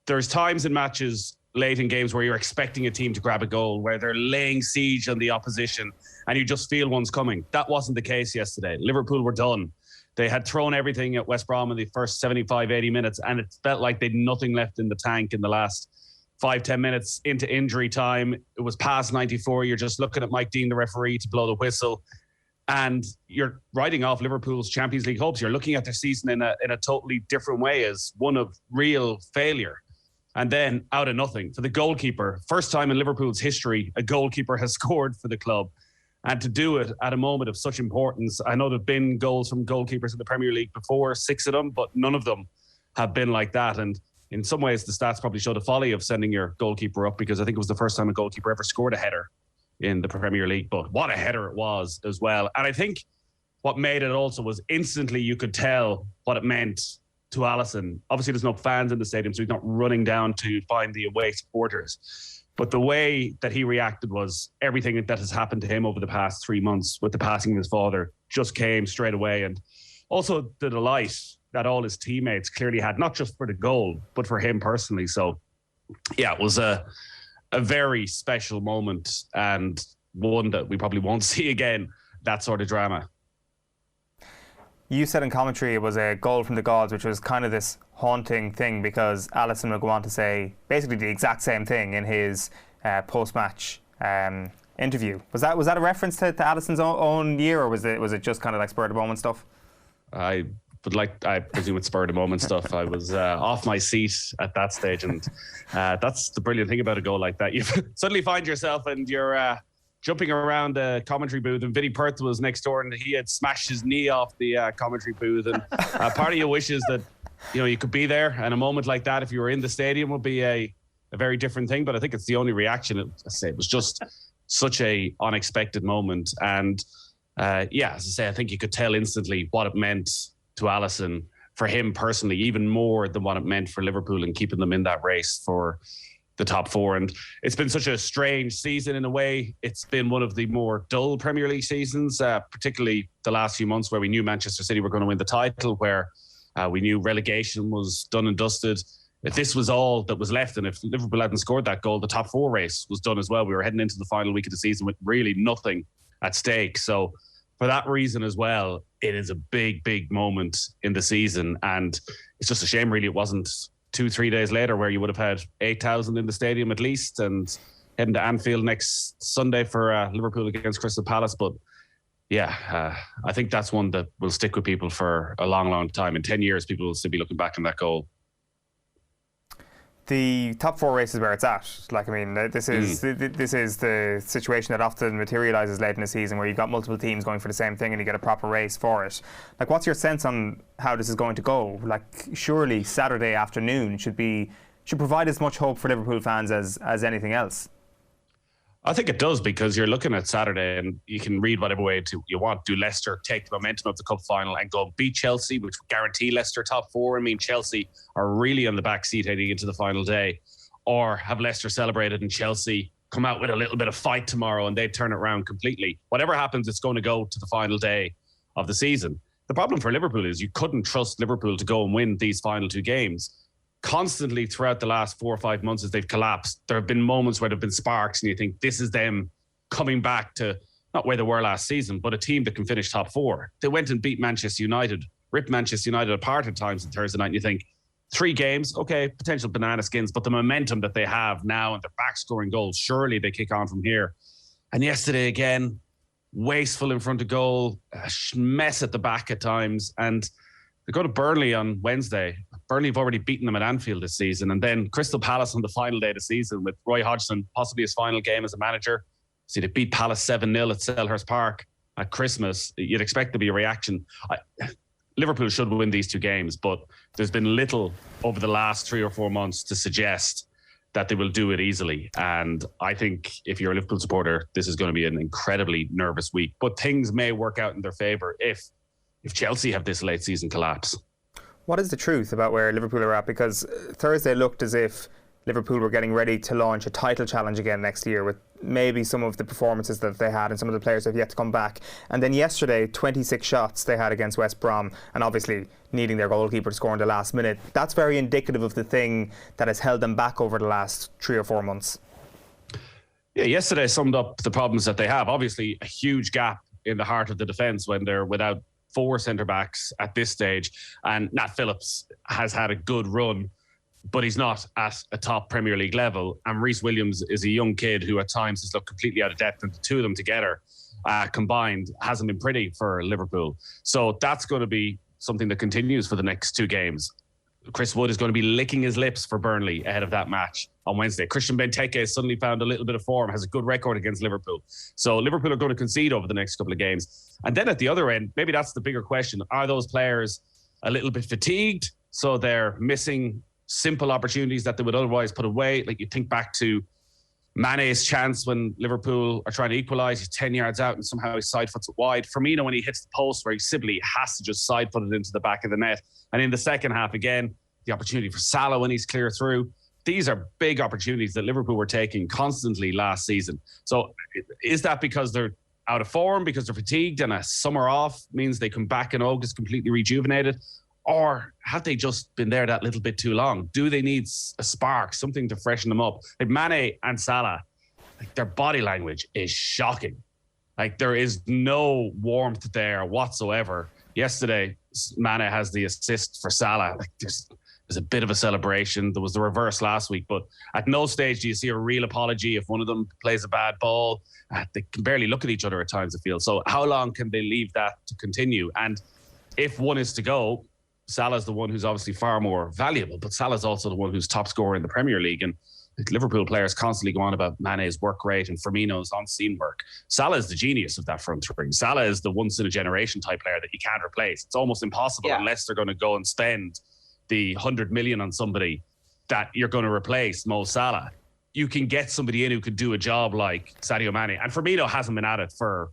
There's times in matches late in games where you're expecting a team to grab a goal, where they're laying siege on the opposition and you just feel one's coming. That wasn't the case yesterday. Liverpool were done. They had thrown everything at West Brom in the first 75, 80 minutes and it felt like they'd nothing left in the tank in the last 5-10 minutes into injury time. It was past 94. You're just looking at Mike Dean, the referee, to blow the whistle. and you're writing off Liverpool's Champions League hopes. You're looking at their season in a totally different way, as one of real failure. And then out of nothing, for the goalkeeper, first time in Liverpool's history, a goalkeeper has scored for the club. And to do it at a moment of such importance, I know there have been goals from goalkeepers in the Premier League before, 6 of them, but none of them have been like that. And in some ways, the stats probably show the folly of sending your goalkeeper up, because I think it was the first time a goalkeeper ever scored a header in the Premier League. But what a header it was as well. And I think what made it also was instantly you could tell what it meant to Alisson. Obviously, there's no fans in the stadium, so he's not running down to find the away supporters. But the way that he reacted was everything that has happened to him over the past 3 months with the passing of his father just came straight away. And also the delight that all his teammates clearly had, not just for the goal, but for him personally. So, yeah, it was a very special moment, and one that we probably won't see again, that sort of drama. You said in commentary it was a goal from the gods, which was kind of this haunting thing, because Alisson will go on to say basically the exact same thing in his post-match interview. Was that a reference to Alisson's own year, or was it just kind of like spur of the moment stuff? I presume it's spur of the moment stuff. I was off my seat at that stage, and that's the brilliant thing about a goal like that. You suddenly find yourself and you're jumping around the commentary booth, and Vinnie Perth was next door, and he had smashed his knee off the commentary booth. And part of you wishes that you could be there, and a moment like that, if you were in the stadium, would be a very different thing. But I think it's the only reaction. It was just such a unexpected moment, and as I say, I think you could tell instantly what it meant to Alisson, for him personally, even more than what it meant for Liverpool and keeping them in that race for the top 4. And it's been such a strange season in a way. It's been one of the more dull Premier League seasons, particularly the last few months, where we knew Manchester City were going to win the title, where we knew relegation was done and dusted. If this was all that was left, and if Liverpool hadn't scored that goal, the top 4 race was done as well. We were heading into the final week of the season with really nothing at stake. So for that reason as well, it is a big, big moment in the season. And it's just a shame, really, it wasn't 2-3 days later, where you would have had 8,000 in the stadium at least, and heading to Anfield next Sunday for Liverpool against Crystal Palace. But yeah, I think that's one that will stick with people for a long, long time. In 10 years, people will still be looking back on that goal. The top 4 race is where it's at. Like, I mean, this is the situation that often materialises late in the season, where you've got multiple teams going for the same thing and you get a proper race for it. Like, what's your sense on how this is going to go? Like, surely Saturday afternoon should provide as much hope for Liverpool fans as anything else. I think it does, because you're looking at Saturday and you can read whatever way you want. Do Leicester take the momentum of the cup final and go beat Chelsea, which would guarantee Leicester top 4? I mean, Chelsea are really on the back seat heading into the final day. Or have Leicester celebrated and Chelsea come out with a little bit of fight tomorrow and they turn it around completely? Whatever happens, it's going to go to the final day of the season. The problem for Liverpool is you couldn't trust Liverpool to go and win these final 2 games. Constantly throughout the last 4 or 5 months, as they've collapsed, there have been moments where there have been sparks and you think this is them coming back to not where they were last season, but a team that can finish top 4. They went and beat Manchester United, ripped Manchester United apart at times on Thursday night, and you think 3 games, okay, potential banana skins, but the momentum that they have now and they're back scoring goals, surely they kick on from here. And yesterday again, wasteful in front of goal, a mess at the back at times, and they go to Burnley on Wednesday. Burnley have already beaten them at Anfield this season. And then Crystal Palace on the final day of the season with Roy Hodgson, possibly his final game as a manager. See, they beat Palace 7-0 at Selhurst Park at Christmas. You'd expect there to be a reaction. Liverpool should win these 2 games, but there's been little over the last 3 or 4 months to suggest that they will do it easily. And I think if you're a Liverpool supporter, this is going to be an incredibly nervous week. But things may work out in their favour if Chelsea have this late season collapse. What is the truth about where Liverpool are at? Because Thursday looked as if Liverpool were getting ready to launch a title challenge again next year, with maybe some of the performances that they had and some of the players that have yet to come back. And then yesterday, 26 shots they had against West Brom, and obviously needing their goalkeeper to score in the last minute. That's very indicative of the thing that has held them back over the last 3 or 4 months. Yeah, yesterday summed up the problems that they have. Obviously, a huge gap in the heart of the defence when they're without 4 centre-backs at this stage. And Nat Phillips has had a good run, but he's not at a top Premier League level. And Reece Williams is a young kid who at times has looked completely out of depth, and the 2 of them together combined hasn't been pretty for Liverpool. So that's going to be something that continues for the next 2 games. Chris Wood is going to be licking his lips for Burnley ahead of that match on Wednesday. Christian Benteke has suddenly found a little bit of form, has a good record against Liverpool. So Liverpool are going to concede over the next couple of games. And then at the other end, maybe that's the bigger question. Are those players a little bit fatigued? So they're missing simple opportunities that they would otherwise put away. Like you think back to Mane's chance when Liverpool are trying to equalise. He's 10 yards out and somehow he side foots it wide. Firmino, when he hits the post where he simply has to just side foot it into the back of the net. And in the second half, again, the opportunity for Salah when he's clear through. These are big opportunities that Liverpool were taking constantly last season. So is that because they're out of form, because they're fatigued and a summer off means they come back in August completely rejuvenated? Or have they just been there that little bit too long? Do they need a spark, something to freshen them up? Like Mane and Salah, like their body language is shocking. Like there is no warmth there whatsoever. Yesterday, Mane has the assist for Salah. Like there's a bit of a celebration. There was the reverse last week, but at no stage do you see a real apology if one of them plays a bad ball. They can barely look at each other at times, I feel. So how long can they leave that to continue? And if one is to go, Salah's the one who's obviously far more valuable, but Salah's also the one who's top scorer in the Premier League. And Liverpool players constantly go on about Mane's work rate and Firmino's on-scene work. Salah is the genius of that front three. Salah is the once-in-a-generation type player that you can't replace. It's almost impossible unless they're going to go and spend the 100 million on somebody that you're going to replace Mo Salah. You can get somebody in who could do a job like Sadio Mane. And Firmino hasn't been at it for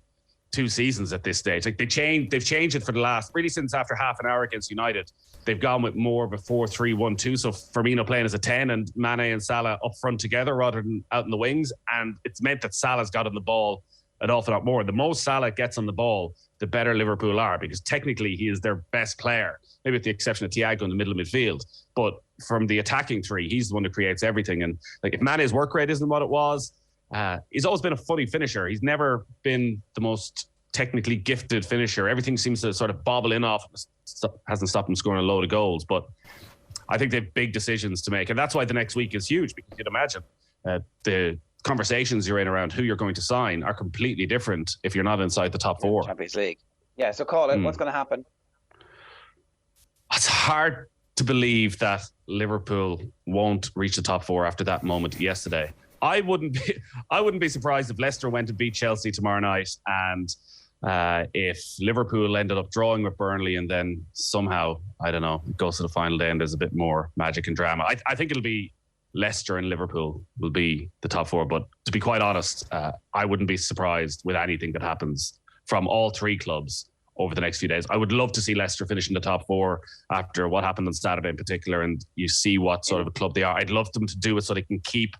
2 seasons at this stage. Like they've changed it for the last, really since after half an hour against United. They've gone with more of a 4-3-1-2. So Firmino playing as a 10 and Mane and Salah up front together rather than out in the wings. And it's meant that Salah's got on the ball an awful lot more. The more Salah gets on the ball, the better Liverpool are, because technically he is their best player, maybe with the exception of Thiago in the middle of midfield. But from the attacking three, he's the one who creates everything. And like if Mane's work rate isn't what it was, he's always been a funny finisher. He's never been the most technically gifted finisher. Everything seems to sort of bobble in off. Hasn't stopped him scoring a load of goals. But I think they have big decisions to make. And that's why the next week is huge, because you'd imagine the conversations you're in around who you're going to sign are completely different if you're not inside the top 4. Champions League. Yeah, so call it. What's going to happen? It's hard to believe that Liverpool won't reach the top 4 after that moment yesterday. I wouldn't be surprised if Leicester went to beat Chelsea tomorrow night, and if Liverpool ended up drawing with Burnley and then somehow, I don't know, it goes to the final day and there's a bit more magic and drama. I think it'll be Leicester and Liverpool will be the top 4. But to be quite honest, I wouldn't be surprised with anything that happens from all 3 clubs over the next few days. I would love to see Leicester finish in the top 4 after what happened on Saturday in particular, and you see what sort of a club they are. I'd love them to do it so they can keep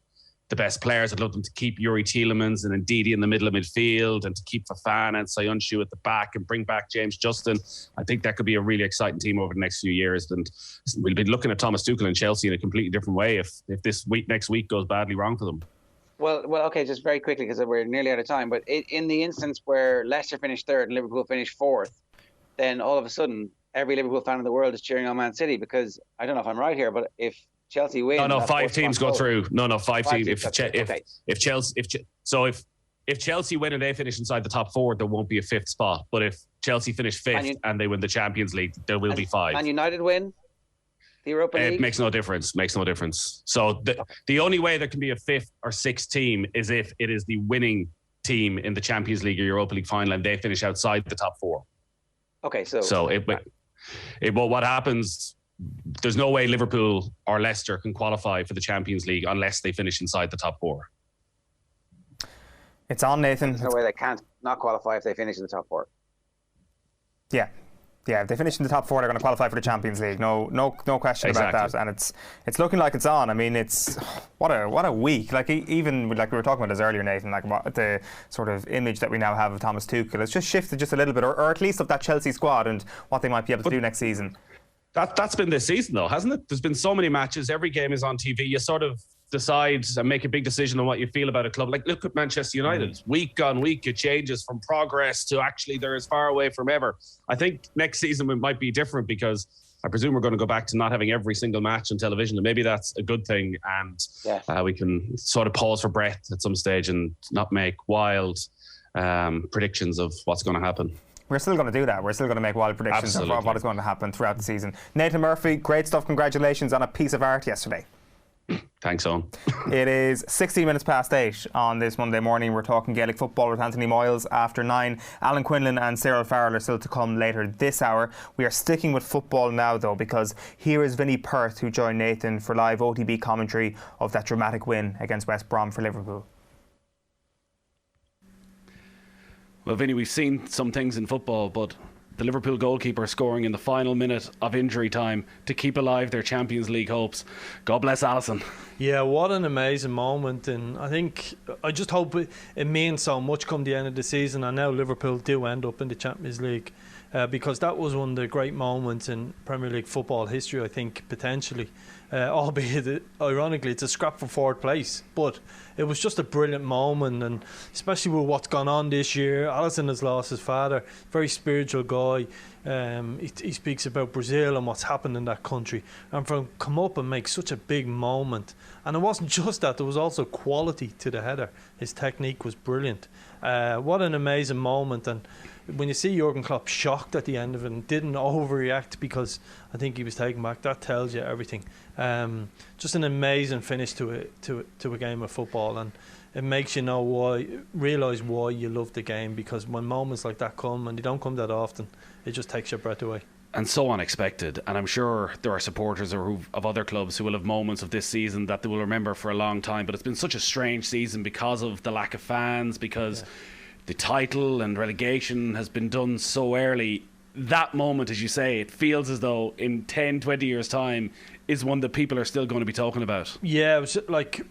the best players. I'd love them to keep Yuri Tielemans and Ndidi in the middle of midfield, and to keep Fofana and Soyuncu at the back, and bring back James Justin. I think that could be a really exciting team over the next few years. And we'll be looking at Thomas Tuchel and Chelsea in a completely different way if this next week goes badly wrong for them. Well, okay, just very quickly, because we're nearly out of time, but in the instance where Leicester finished 3rd and Liverpool finished 4th, then all of a sudden every Liverpool fan in the world is cheering on Man City, because I don't know if I'm right here, but if Chelsea win, no, 5 teams go through. No, 5 teams. If Chelsea win and they finish inside the top 4, there won't be a 5th spot. But if Chelsea finish 5th and they win the Champions League, there will be 5. And United win the Europa League? It makes no difference. So the only way there can be a 5th or 6th team is if it is the winning team in the Champions League or Europa League final and they finish outside the top 4. Okay, so what happens? There's no way Liverpool or Leicester can qualify for the Champions League unless they finish inside the top 4. It's on, Nathan. There's no way they can't not qualify if they finish in the top 4. Yeah, if they finish in the top 4, they're going to qualify for the Champions League. No question about that. And it's looking like it's on. I mean, it's what a week. Like even like we were talking about this earlier, Nathan. Like what the sort of image that we now have of Thomas Tuchel, it's just shifted just a little bit, or at least of that Chelsea squad and what they might be able to do next season. That's been this season, though, hasn't it? There's been so many matches. Every game is on TV. You sort of decide and make a big decision on what you feel about a club. Like, look at Manchester United. Week on week, it changes from progress to actually they're as far away from ever. I think next season it might be different, because I presume we're going to go back to not having every single match on television, and maybe that's a good thing. And we can sort of pause for breath at some stage and not make wild predictions of what's going to happen. We're still going to do that. We're still going to make wild predictions of what is going to happen throughout the season. Nathan Murphy, great stuff. Congratulations on a piece of art yesterday. Thanks, Owen. It is 16 minutes past 8 on this Monday morning. We're talking Gaelic football with Anthony Moyles after 9. Alan Quinlan and Cyril Farrell are still to come later this hour. We are sticking with football now, though, because here is Vinnie Perth, who joined Nathan for live OTB commentary of that dramatic win against West Brom for Liverpool. Well, Vinny, we've seen some things in football, but the Liverpool goalkeeper scoring in the final minute of injury time to keep alive their Champions League hopes. God bless Alisson. Yeah, what an amazing moment. And I just hope it means so much come the end of the season, and now Liverpool do end up in the Champions League, because that was one of the great moments in Premier League football history, I think, potentially. Albeit, ironically, it's a scrap for fourth place, but it was just a brilliant moment, and especially with what's gone on this year. Alisson has lost his father, very spiritual guy. He speaks about Brazil and what's happened in that country, and for him to come up and make such a big moment, and it wasn't just that, there was also quality to the header. His technique was brilliant. What an amazing moment. And when you see Jurgen Klopp shocked at the end of it and didn't overreact because I think he was taken back, that tells you everything. Just an amazing finish to a game of football, and it makes you realise why you love the game, because when moments like that come, and they don't come that often, it just takes your breath away. And so unexpected. And I'm sure there are supporters of other clubs who will have moments of this season that they will remember for a long time. But it's been such a strange season because of the lack of fans, because the title and relegation has been done so early. That moment, as you say, it feels as though in 10, 20 years' time is one that people are still going to be talking about. Yeah, it was like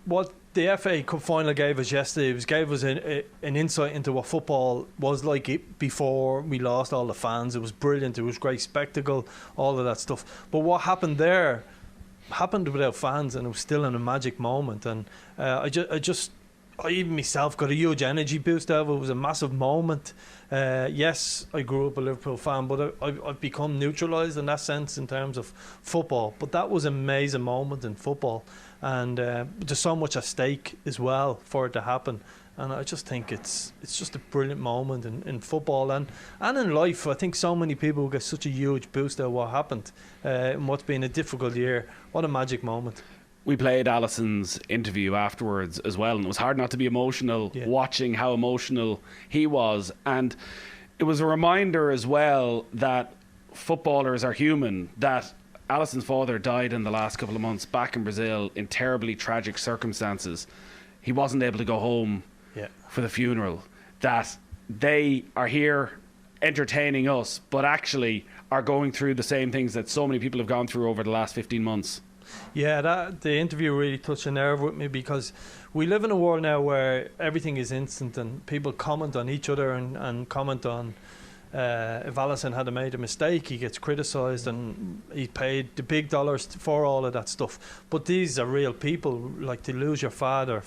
what the FA Cup final gave us yesterday. It gave us an insight into what football was like before we lost all the fans. It was brilliant. It was great spectacle, all of that stuff. But what happened there happened without fans, and it was still in a magic moment. And I even myself got a huge energy boost out of it. It was a massive moment. Yes, I grew up a Liverpool fan, but I've become neutralised in that sense in terms of football. But that was an amazing moment in football, and there's so much at stake as well for it to happen. And I just think it's just a brilliant moment in football and in life. I think so many people get such a huge boost out of what happened in what's been a difficult year. What a magic moment. We played Alisson's interview afterwards as well, and it was hard not to be emotional watching how emotional he was. And it was a reminder as well that footballers are human, that Alisson's father died in the last couple of months back in Brazil in terribly tragic circumstances. He wasn't able to go home for the funeral. That they are here entertaining us, but actually are going through the same things that so many people have gone through over the last 15 months. Yeah, the interview really touched a nerve with me, because we live in a world now where everything is instant and people comment on each other and comment on if Alisson had made a mistake, he gets criticised and he paid the big dollars for all of that stuff. But these are real people. Like, to lose your father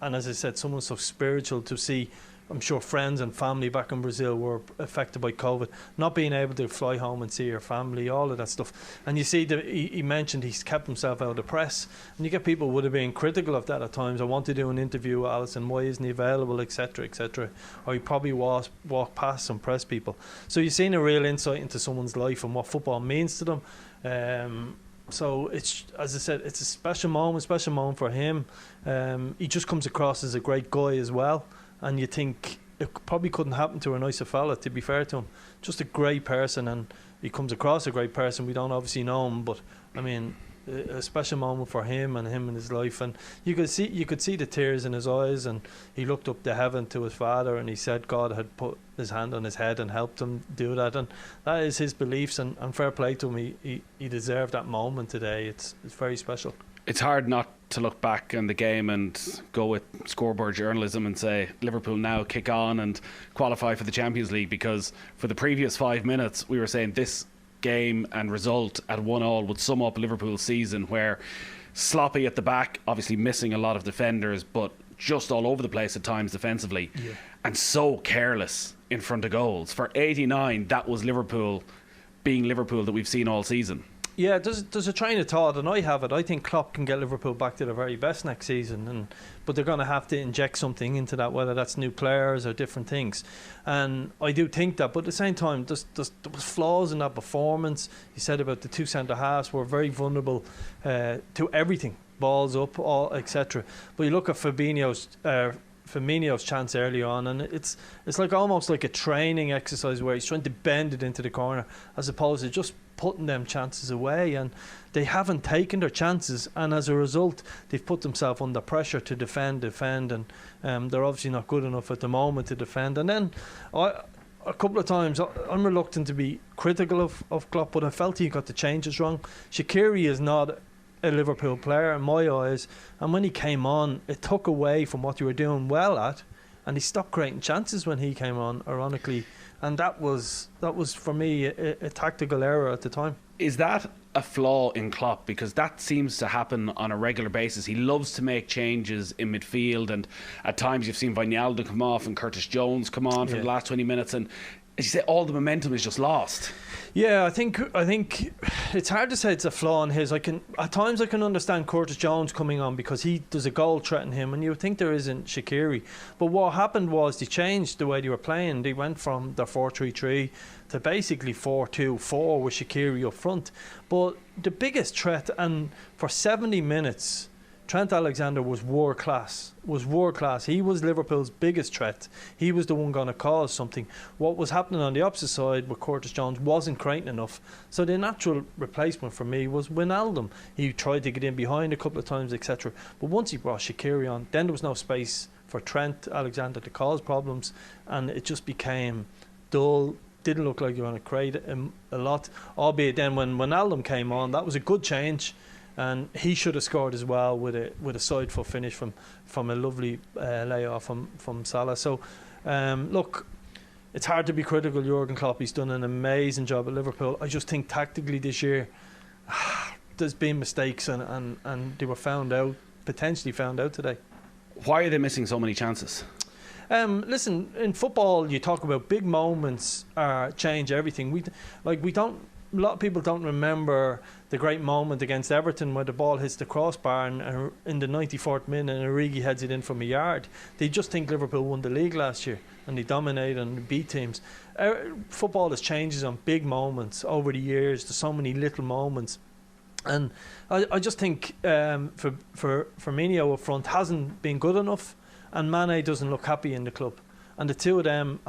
and as I said, someone so spiritual, to see, I'm sure friends and family back in Brazil were affected by COVID, not being able to fly home and see your family, all of that stuff. And you see that he mentioned he's kept himself out of the press, and you get people would have been critical of that at times. I want to do an interview with Alisson, why isn't he available, etc., etc. Or he probably walked past some press people. So you've seen a real insight into someone's life and what football means to them. So it's, as I said, it's a special moment for him. He just comes across as a great guy as well. And you think it probably couldn't happen to a nicer fella, to be fair to him. Just a great person, and he comes across a great person. We don't obviously know him, but I mean, a special moment for him in his life. And you could see the tears in his eyes, and he looked up to heaven to his father, and he said God had put his hand on his head and helped him do that. And that is his beliefs, and fair play to him. He deserved that moment today. It's very special. It's hard not to look back on the game and go with scoreboard journalism and say Liverpool now kick on and qualify for the Champions League, because for the previous 5 minutes we were saying this game and result at 1-1 would sum up Liverpool's season, where sloppy at the back, obviously missing a lot of defenders, but just all over the place at times defensively, and so careless in front of goals. For 89, that was Liverpool being Liverpool that we've seen all season. Yeah, there's a train of thought, and I have it. I think Klopp can get Liverpool back to their very best next season, but they're going to have to inject something into that, whether that's new players or different things. And I do think that, but at the same time, there was flaws in that performance. You said about the two centre halves were very vulnerable to everything, balls up, all etc. But you look at Firmino's chance early on, and it's like almost like a training exercise where he's trying to bend it into the corner as opposed to just putting them chances away, and they haven't taken their chances, and as a result they've put themselves under pressure to defend, and they're obviously not good enough at the moment to defend. And then a couple of times I'm reluctant to be critical of Klopp, but I felt he got the changes wrong. Shaqiri is not a Liverpool player in my eyes, and when he came on it took away from what you were doing well at, and he stopped creating chances when he came on, ironically, and that was for me a tactical error at the time. Is that a flaw in Klopp? Because that seems to happen on a regular basis. He loves to make changes in midfield, and at times you've seen Wijnaldum come off and Curtis Jones come on for the last 20 minutes, and as you say, all the momentum is just lost. Yeah, I think it's hard to say it's a flaw in his. At times I can understand Curtis Jones coming on because does a goal threaten him, and you would think there isn't Shaqiri. But what happened was they changed the way they were playing. They went from their 4-3-3 to basically 4-2-4 with Shaqiri up front. But the biggest threat, and for 70 minutes, Trent Alexander was world class. He was Liverpool's biggest threat. He was the one going to cause something. What was happening on the opposite side with Curtis Jones wasn't creating enough. So the natural replacement for me was Wijnaldum. He tried to get in behind a couple of times, etc. But once he brought Shaqiri on, then there was no space for Trent Alexander to cause problems, and it just became dull. Didn't look like you were going to create a lot. Albeit then when Wijnaldum came on, that was a good change. And he should have scored as well with a side foot finish from a lovely layoff from Salah. So look, it's hard to be critical of Jurgen Klopp. He's done an amazing job at Liverpool. I just think tactically this year there's been mistakes, and they were potentially found out today. Why are they missing so many chances? Listen, in football you talk about big moments change everything. A lot of people don't remember the great moment against Everton where the ball hits the crossbar and in the 94th minute and Origi heads it in from a yard. They just think Liverpool won the league last year and they dominated and beat teams. Football has changes on big moments over the years. There's so many little moments. And I just think for Firmino up front hasn't been good enough, and Mane doesn't look happy in the club. And the two of them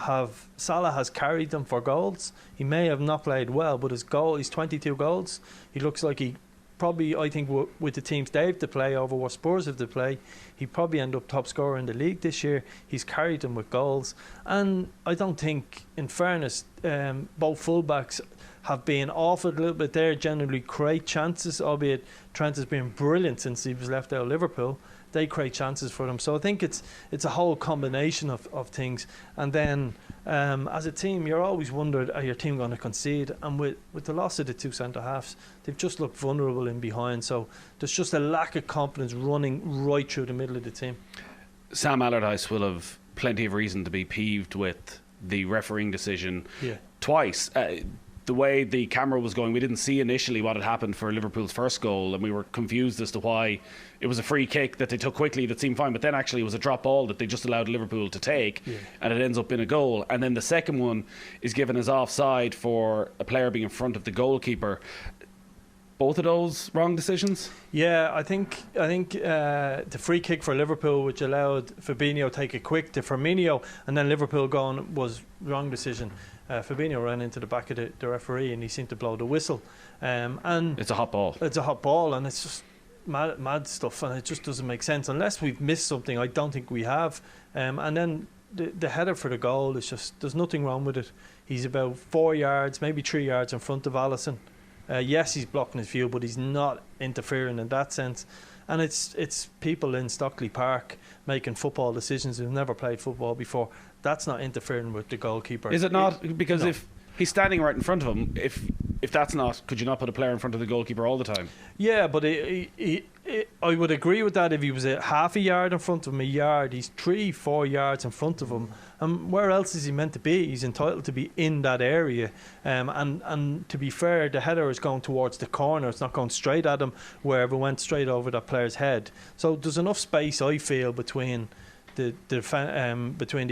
Salah has carried them for goals. He may have not played well, but he's 22 goals. He looks like he probably, I think, with the teams they have to play over what Spurs have to play, he probably end up top scorer in the league this year. He's carried them with goals. And I don't think, in fairness, both fullbacks have been offered a little bit there, generally create chances, albeit Trent has been brilliant since he was left out of Liverpool. They create chances for them. So I think it's a whole combination of things. And then as a team, you're always wondered, are your team going to concede? And with the loss of the two centre-halves, they've just looked vulnerable in behind. So there's just a lack of confidence running right through the middle of the team. Sam Allardyce will have plenty of reason to be peeved with the refereeing decision twice. The way the camera was going, we didn't see initially what had happened for Liverpool's first goal, and we were confused as to why it was a free kick that they took quickly that seemed fine, but then actually it was a drop ball that they just allowed Liverpool to take, and it ends up in a goal. And then the second one is given as offside for a player being in front of the goalkeeper. Both of those wrong decisions? Yeah, I think the free kick for Liverpool, which allowed Fabinho take a quick to Firmino and then Liverpool gone, was wrong decision. Fabinho ran into the back of the referee and he seemed to blow the whistle. And it's a hot ball. It's a hot ball, and it's just mad stuff, and it just doesn't make sense unless we've missed something. I don't think we have. And then the header for the goal is just, there's nothing wrong with it. He's about 4 yards, maybe 3 yards in front of Alisson. Yes, he's blocking his view, but he's not interfering in that sense. And it's people in Stockley Park making football decisions who've never played football before. That's not interfering with the goalkeeper. Is it not? Because if he's standing right in front of him, if if that's not, could you not put a player in front of the goalkeeper all the time? Yeah, but I would agree with that if he was a half a yard in front of him, a yard. He's 3-4 yards in front of him. And where else is he meant to be? He's entitled to be in that area. And to be fair, the header is going towards the corner. It's not going straight at him, where it went straight over that player's head. So there's enough space, I feel, between the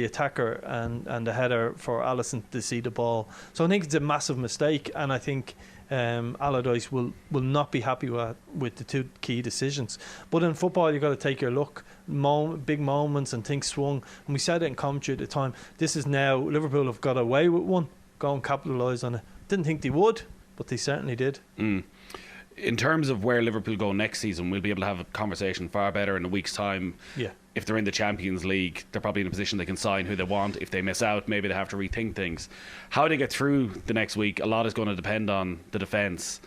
attacker and the header for Alisson to see the ball. So I think it's a massive mistake, and I think Allardyce will not be happy with the two key decisions. But in football, you've got to take your luck. Big moments and things swung. And we said it in commentary at the time. This is now, Liverpool have got away with one. Go and capitalise on it. Didn't think they would, but they certainly did. In terms of where Liverpool go next season, we'll be able to have a conversation far better in a week's time. Yeah. If they're in the Champions League, they're probably in a position they can sign who they want. If they miss out, maybe they have to rethink things. How they get through the next week, a lot is going to depend on the defence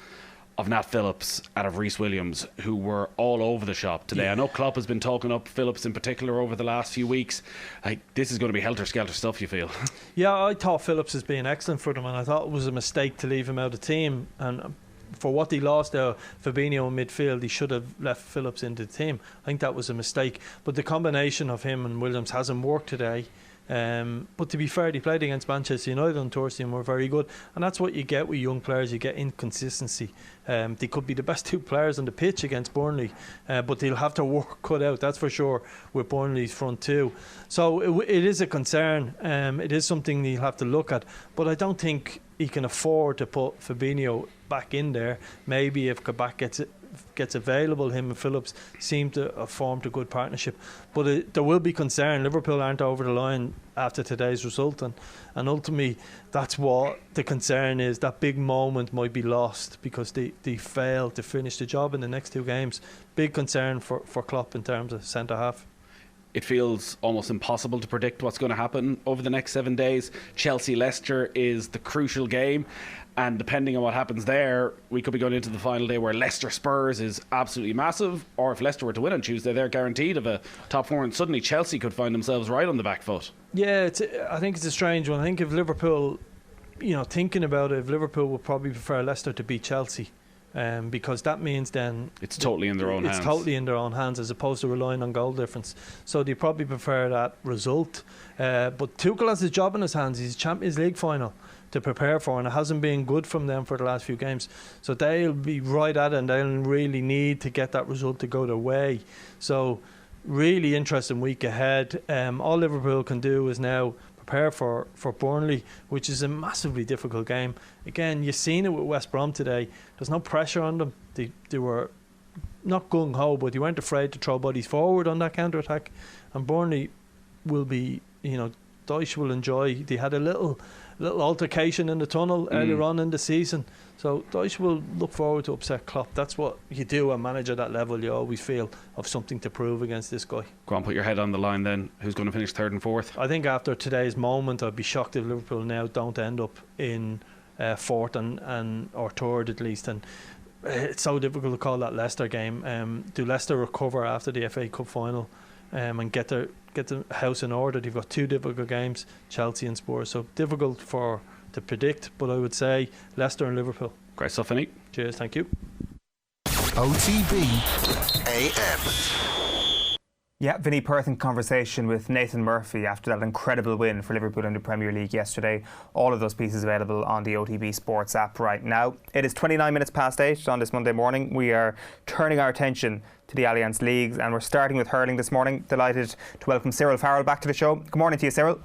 of Nat Phillips and of Reece Williams, who were all over the shop today. Yeah. I know Klopp has been talking up Phillips in particular over the last few weeks. This is going to be helter-skelter stuff, you feel? Yeah, I thought Phillips has been excellent for them, and I thought it was a mistake to leave him out of the team. And for what he lost Fabinho in midfield, he should have left Phillips into the team. I think that was a mistake. But the combination of him and Williams hasn't worked today. But to be fair, they played against Manchester United on Thursday and were very good, and that's what you get with young players. You get inconsistency. They could be the best two players on the pitch against Burnley, but they'll have to work cut out, that's for sure, with Burnley's front two. So it is a concern. It is something you'll have to look at, but I don't think he can afford to put Fabinho back in there. Maybe if Kabak gets available, him and Phillips seem to have formed a good partnership, but there will be concern. Liverpool aren't over the line after today's result, and ultimately that's what the concern is. That big moment might be lost because they fail to finish the job in the next two games. Big concern for Klopp in terms of centre half. It feels almost impossible to predict what's going to happen over the next 7 days. Chelsea-Leicester is the crucial game, and depending on what happens there, we could be going into the final day where Leicester-Spurs is absolutely massive, or if Leicester were to win on Tuesday, they're guaranteed of a top four, and suddenly Chelsea could find themselves right on the back foot. Yeah, I think it's a strange one. I think if Liverpool, thinking about it, if Liverpool would probably prefer Leicester to beat Chelsea. Because that means then it's totally in their own hands. It's totally in their own hands as opposed to relying on goal difference. So they probably prefer that result. But Tuchel has his job in his hands. He's Champions League final to prepare for, and it hasn't been good from them for the last few games. So they'll be right at it, and they'll really need to get that result to go their way. So really interesting week ahead. All Liverpool can do is now prepare for Burnley, which is a massively difficult game. Again, you've seen it with West Brom today. There's no pressure on them. They were not gung-ho, but they weren't afraid to throw bodies forward on that counter-attack. And Burnley will be, Dyche will enjoy. They had a little altercation in the tunnel earlier on in the season. So Dyche will look forward to upset Klopp. That's what you do, a manager at that level. You always feel of something to prove against this guy. Go on, put your head on the line then. Who's going to finish third and fourth? I think after today's moment, I'd be shocked if Liverpool now don't end up in fourth and or third at least. And it's so difficult to call that Leicester game. Do Leicester recover after the FA Cup final and get the house in order? They've got two difficult games, Chelsea and Spurs. So difficult to predict, but I would say Leicester and Liverpool. Great stuff, Vinny. Cheers, thank you. OTB AM. Yeah, Vinny Perth in conversation with Nathan Murphy after that incredible win for Liverpool in the Premier League yesterday. All of those pieces available on the OTB Sports app right now. It is 29 minutes past 8 on this Monday morning. We are turning our attention to the Allianz Leagues, and we're starting with hurling this morning. Delighted to welcome Cyril Farrell back to the show. Good morning to you, Cyril.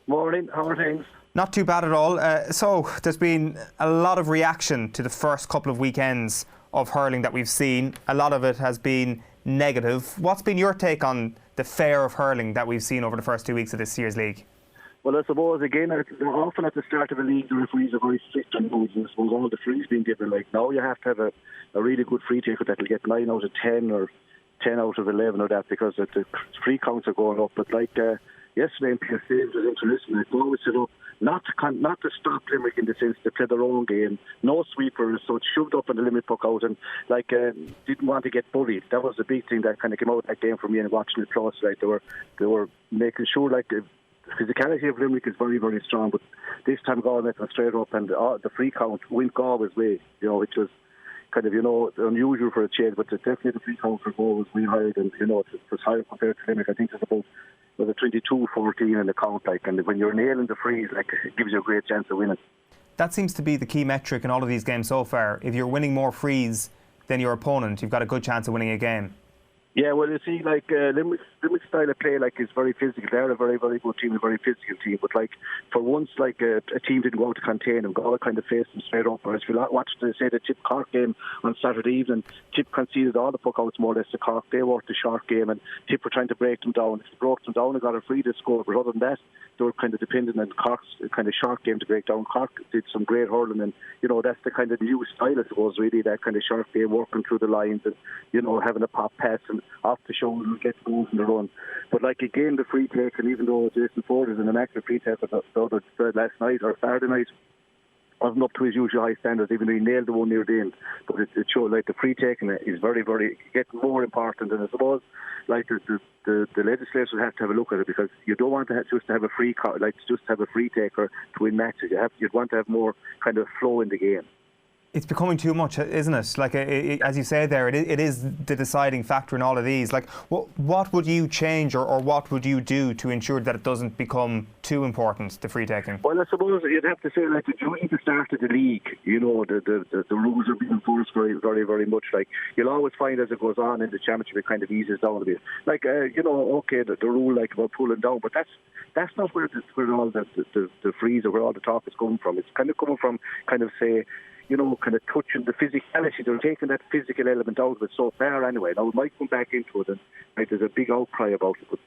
Morning, how are things? Not too bad at all. So there's been a lot of reaction to the first couple of weekends of hurling that we've seen. A lot of it has been negative. What's been your take on the fare of hurling that we've seen over the first 2 weeks of this year's league? Well, I suppose, again, often at the start of a league, the referees are very strict on rules, and I suppose all the frees being given, like now you have to have a really good free taker that'll get 9 out of 10 or 10 out of 11 or that, because the free counts are going up. But like yesterday in PSA, it was interesting. Like, they always set up not to stop Limerick in the sense to play their own game, no sweepers, so it's shoved up in the limit puck out, and didn't want to get bullied. That was the big thing that kind of came out of that game for me and watching it close. Like they were making sure, like physicality of Limerick is very, very strong, but this time Galway met them straight up, and the free count went Galway's way, which was kind of, unusual for a change, but definitely the free count for Galway was way higher than, it was higher compared to Limerick. I think it's about, was a 22-14 in the count, and when you're nailing the frees, it gives you a great chance of winning. That seems to be the key metric in all of these games so far. If you're winning more frees than your opponent, you've got a good chance of winning a game. Yeah, well, you see, Limerick's style of play, is very physical. They're a very, very good team, a very physical team. But, for once, a team didn't go out to contain them. Galway kind of faced them straight up. Whereas if you watched, say, the Tip Cork game on Saturday evening, Tip conceded all the puck-outs more or less to Cork. They worked the short game, and Tip were trying to break them down. If they broke them down, they got a free to score. But other than that, they were kind of dependent on Cork's kind of short game to break down. Cork did some great hurling, and, that's the kind of new style, I suppose, really, that kind of short game, working through the lines and, having a pop pass and off the shoulder and get goals in the run. But, again, the free take, and even though Jason Ford is an immaculate free take last night or Saturday night, wasn't up to his usual high standards, even though he nailed the one near the end. But it showed the free taking is very, very getting more important. And I suppose the legislators would have to have a look at it, because you don't want to just have a free just have a free taker to win matches. You'd want to have more kind of flow in the game. It's becoming too much, isn't it? As you say there, it is the deciding factor in all of these. What would you change or what would you do to ensure that it doesn't become too important, the free taking? Well, I suppose you'd have to say, during the start of the league, the rules are being enforced very, very, very much. You'll always find as it goes on in the championship, it kind of eases down a bit. Okay, the rule about pulling down, but that's not where all the frees or where all the talk is coming from. It's kind of coming from say, kind of touching the physicality. They're taking that physical element out of it so far anyway. Now, we might come back into it, and there's a big outcry about it. But,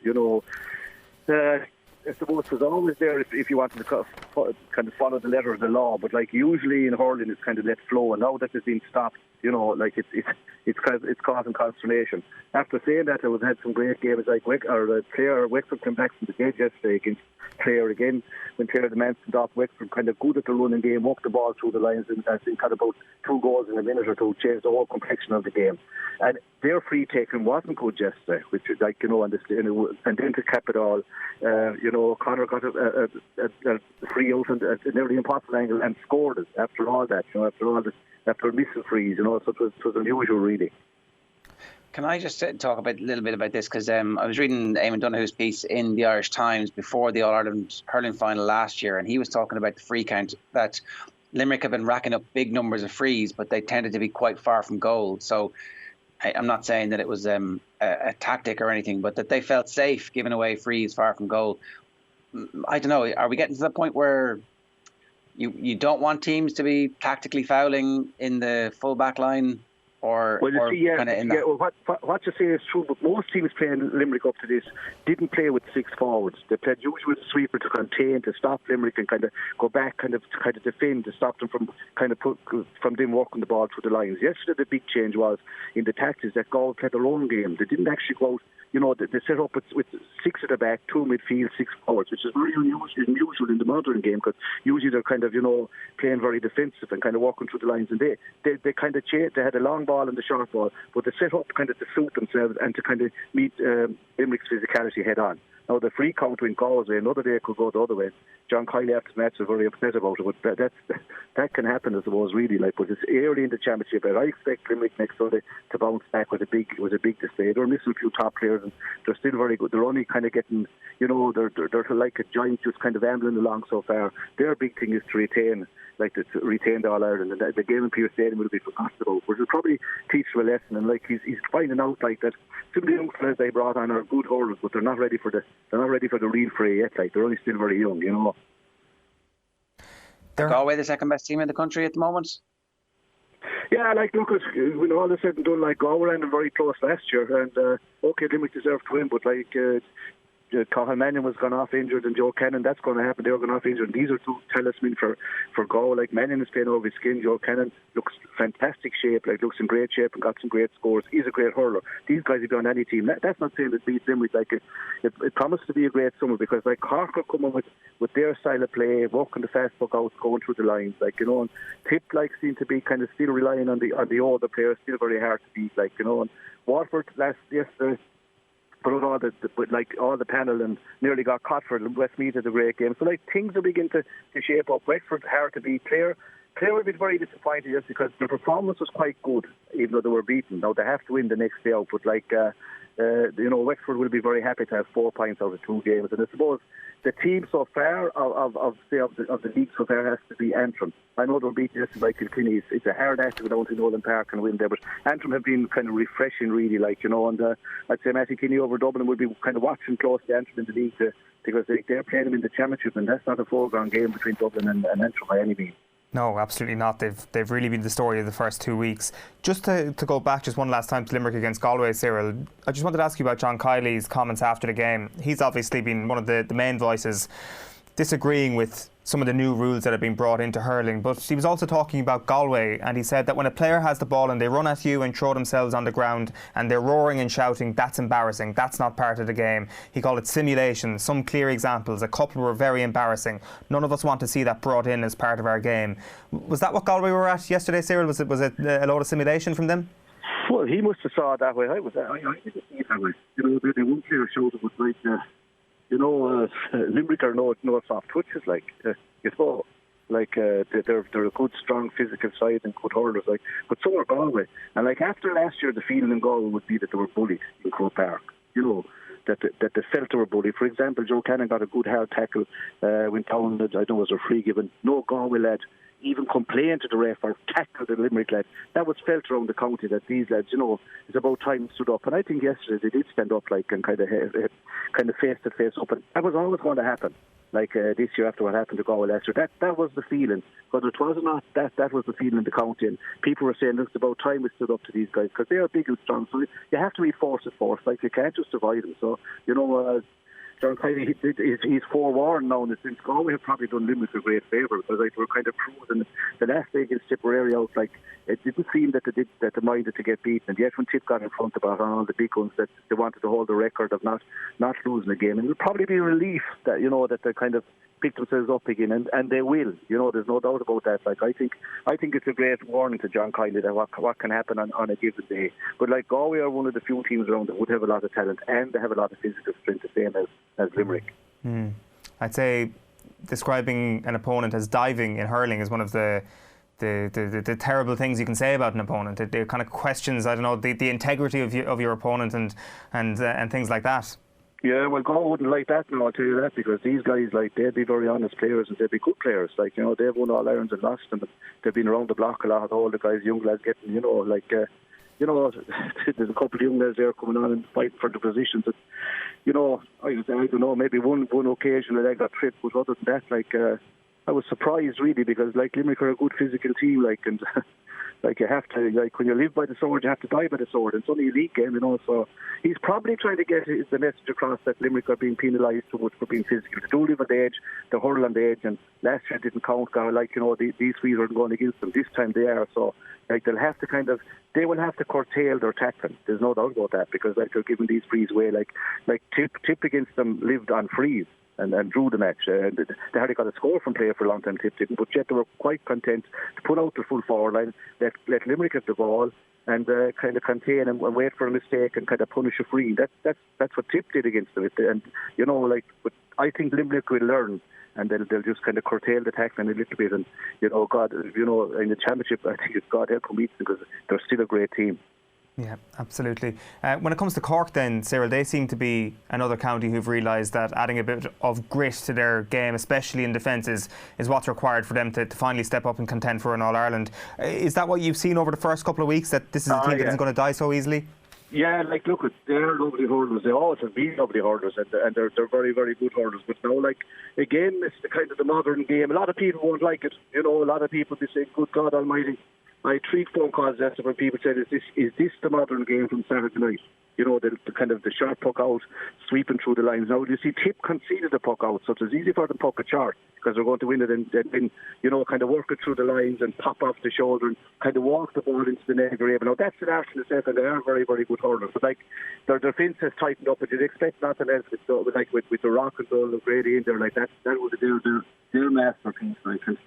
I suppose it was always there if you wanted to kind of follow the letter of the law. But, usually in hurling, it's kind of let flow. And now that has been stopped, it's causing consternation. After saying that, we've had some great games Wexford came back from the gate yesterday against Clare again. When Clare the man stood off, Wexford kind of good at the running game, walked the ball through the lines, and I think had about 2 goals in a minute or two, changed the whole complexion of the game. And their free taking wasn't good yesterday, which is and then to cap it all, Conor got a free out at a nearly impossible angle and scored it after all that, after missing frees, so it was unusual, really. Can I just talk a little bit about this? Because I was reading Eamon Donoghue's piece in the Irish Times before the All-Ireland hurling final last year, and he was talking about the free count, that Limerick have been racking up big numbers of frees, but they tended to be quite far from goal. So I'm not saying that it was a tactic or anything, but that they felt safe giving away frees far from goal. I don't know, are we getting to the point where you don't want teams to be tactically fouling in the full back line? What you say is true, but most teams playing Limerick up to this didn't play with 6 forwards. They played usually with a sweeper to contain, to stop Limerick and kind of go back, kind of defend, to stop them from them walking the ball through the lines. Yesterday, the big change was in the tactics that Galway played their own game. They didn't actually go out. They set up with 6 at the back, 2 midfield, 6 forwards, which is very unusual in the modern game, because usually they're kind of, playing very defensive and kind of walking through the lines. And they kind of changed. They had a long ball and the short ball, but they set up kind of to suit themselves and to kind of meet Limerick's physicality head on. Now, the free count went Galway's way. Another day it could go the other way. John Kiley after the match was very upset about it, but that can happen, I suppose, really. But it's early in the championship, and I expect Limerick next Sunday to bounce back with a big display. They're missing a few top players, and they're still very good. They're only kind of getting, they're like a giant just kind of ambling along so far. Their big thing is to retain the All-Ireland, and the game in Pearse Stadium will be forgotten about, which will probably teach him a lesson. And he's finding out that some of the young players they brought on are good hurlers, but they're not ready for the real fray yet. They're only still very young, Galway the second best team in the country at the moment? Yeah, look, when all is said and done, Galway ran very close last year, and Limerick deserved to win, but Cathal Mannion was gone off injured, and Joe Cannon, that's going to happen. They were gone off injured. And these are 2 talismans for Galway. Mannion is playing over his skin. Joe Cannon looks fantastic shape, looks in great shape and got some great scores. He's a great hurler. These guys will be on any team. That's not saying that beats Limerick. It promised to be a great summer, because Cork are coming with their style of play, walking the fast puck out, going through the lines, and Tip seem to be kind of still relying on the older players, still very hard to beat, and Waterford yesterday. put out all the panel and nearly got caught for Westmeath at the great game. So like things are beginning to shape up. Wexford hard to beat. Clare would be very disappointed just because their performance was quite good, even though they were beaten. Now they have to win the next day out, but Wexford will be very happy to have 4 points out of 2 games. And I suppose the team so far of the league so far has to be Antrim. I know they'll beat yesterday by Kilkenny. It's a hard act to go down to Nolan Park and win there, but Antrim have been kind of refreshing, really, and I'd say Matty Kinney over Dublin would be kind of watching close to Antrim in the league because they're playing them in the championship, and that's not a foregone game between Dublin and Antrim by any means. No, absolutely not. They've really been the story of the first 2 weeks. Just to go back just one last time to Limerick against Galway, Cyril, I just wanted to ask you about John Kiley's comments after the game. He's obviously been one of the main voices disagreeing with some of the new rules that have been brought into hurling, but he was also talking about Galway, and he said that when a player has the ball and they run at you and throw themselves on the ground and they're roaring and shouting, that's embarrassing, that's not part of the game. He called it simulation. Some clear examples, a couple were very embarrassing. None of us want to see that brought in as part of our game. Was that what Galway were at yesterday, Cyril? Was it a load of simulation from them? Well, he must have saw it that way. I didn't see it that way. They one player showed it was like Limerick are no soft touches, they're a good, strong physical side and good hurlers, but so are Galway. And after last year, the feeling in Galway would be that they were bullied in Croke Park. That they felt they were bullied. For example, Joe Cannon got a good hard tackle, went down. I know it was a free given. No Galway lad even complained to the ref or tackled the Limerick lad. That was felt around the county that these lads, it's about time stood up. And I think yesterday they did stand up and kind of face to face up. And that was always going to happen. This year after what happened to Galway last year, that was the feeling. Whether it was or not, that was the feeling in the county. And people were saying, it's about time we stood up to these guys because they are big and strong. So you have to be force. You can't just avoid them. So, John Kiley, he's forewarned now, and since Galway have probably done Limerick a great favour because we're kind of cruising. The last day against Tipperary out, it didn't seem that they minded to get beaten. And yet when Tip got in front about all the big guns, that they wanted to hold the record of not losing a game, and it would probably be a relief that that they kind of pick themselves up again, and they will. There's no doubt about that. I think it's a great warning to John Kiley that what can happen on a given day. But Galway are one of the few teams around that would have a lot of talent and they have a lot of physical strength, the same as Limerick. I'd say describing an opponent as diving in hurling is one of the terrible things you can say about an opponent. It kind of questions, the integrity of your opponent and things like that. Yeah, well, Galway wouldn't like that, I'll tell you that, because these guys, they'd be very honest players and they'd be good players. They've won all Irons and lost, and they've been around the block a lot. All the guys, young lads getting, there's a couple of young lads there coming on and fighting for the positions. And, I don't know, maybe one occasion that I got tripped, but other than that, I was surprised really because Limerick are a good physical team, and you have to, when you live by the sword, you have to die by the sword. It's only a league game, so he's probably trying to get the message across that Limerick are being penalised too much for being physical. They do live on the edge, they hurl on the edge, and last year didn't count, these three weren't going against them. This time they are, so they'll have to they will have to curtail their tackling. There's no doubt about that, because they're giving these frees away. Tip against them lived on frees and drew the match. They hardly got a score from play for a long time, Tip didn't, but yet they were quite content to put out the full forward line, let Limerick have the ball and kind of contain and wait for a mistake and kind of punish a free. That's what Tip did against them. But I think Limerick will learn, and they'll just kind of curtail the tackling a little bit. And in the championship, I think it's God help them beat them because they're still a great team. Yeah, absolutely. When it comes to Cork then, Cyril, they seem to be another county who've realised that adding a bit of grit to their game, especially in defence, is what's required for them to finally step up and contend for an All-Ireland. Is that what you've seen over the first couple of weeks, that this is a team that isn't going to die so easily? Yeah, look, they're lovely hurlers. They always have been lovely hurlers, and they're very, very good hurlers. But now, again, it's the kind of the modern game. A lot of people won't like it. A lot of people, they say, good God Almighty. I had 3 phone calls yesterday where people said, is this the modern game from Saturday night? The kind of the short puck out, sweeping through the lines. Now, you see, Tip conceded the puck out, so it's easy for them to puck a chart because they're going to win it and then, kind of work it through the lines and pop off the shoulder and kind of walk the ball into the net. Now, that's an art in itself, and they are very, very good hurlers. But, their defence has tightened up, and you'd expect nothing else with the rock and roll of Grady in there. That was their masterpiece. And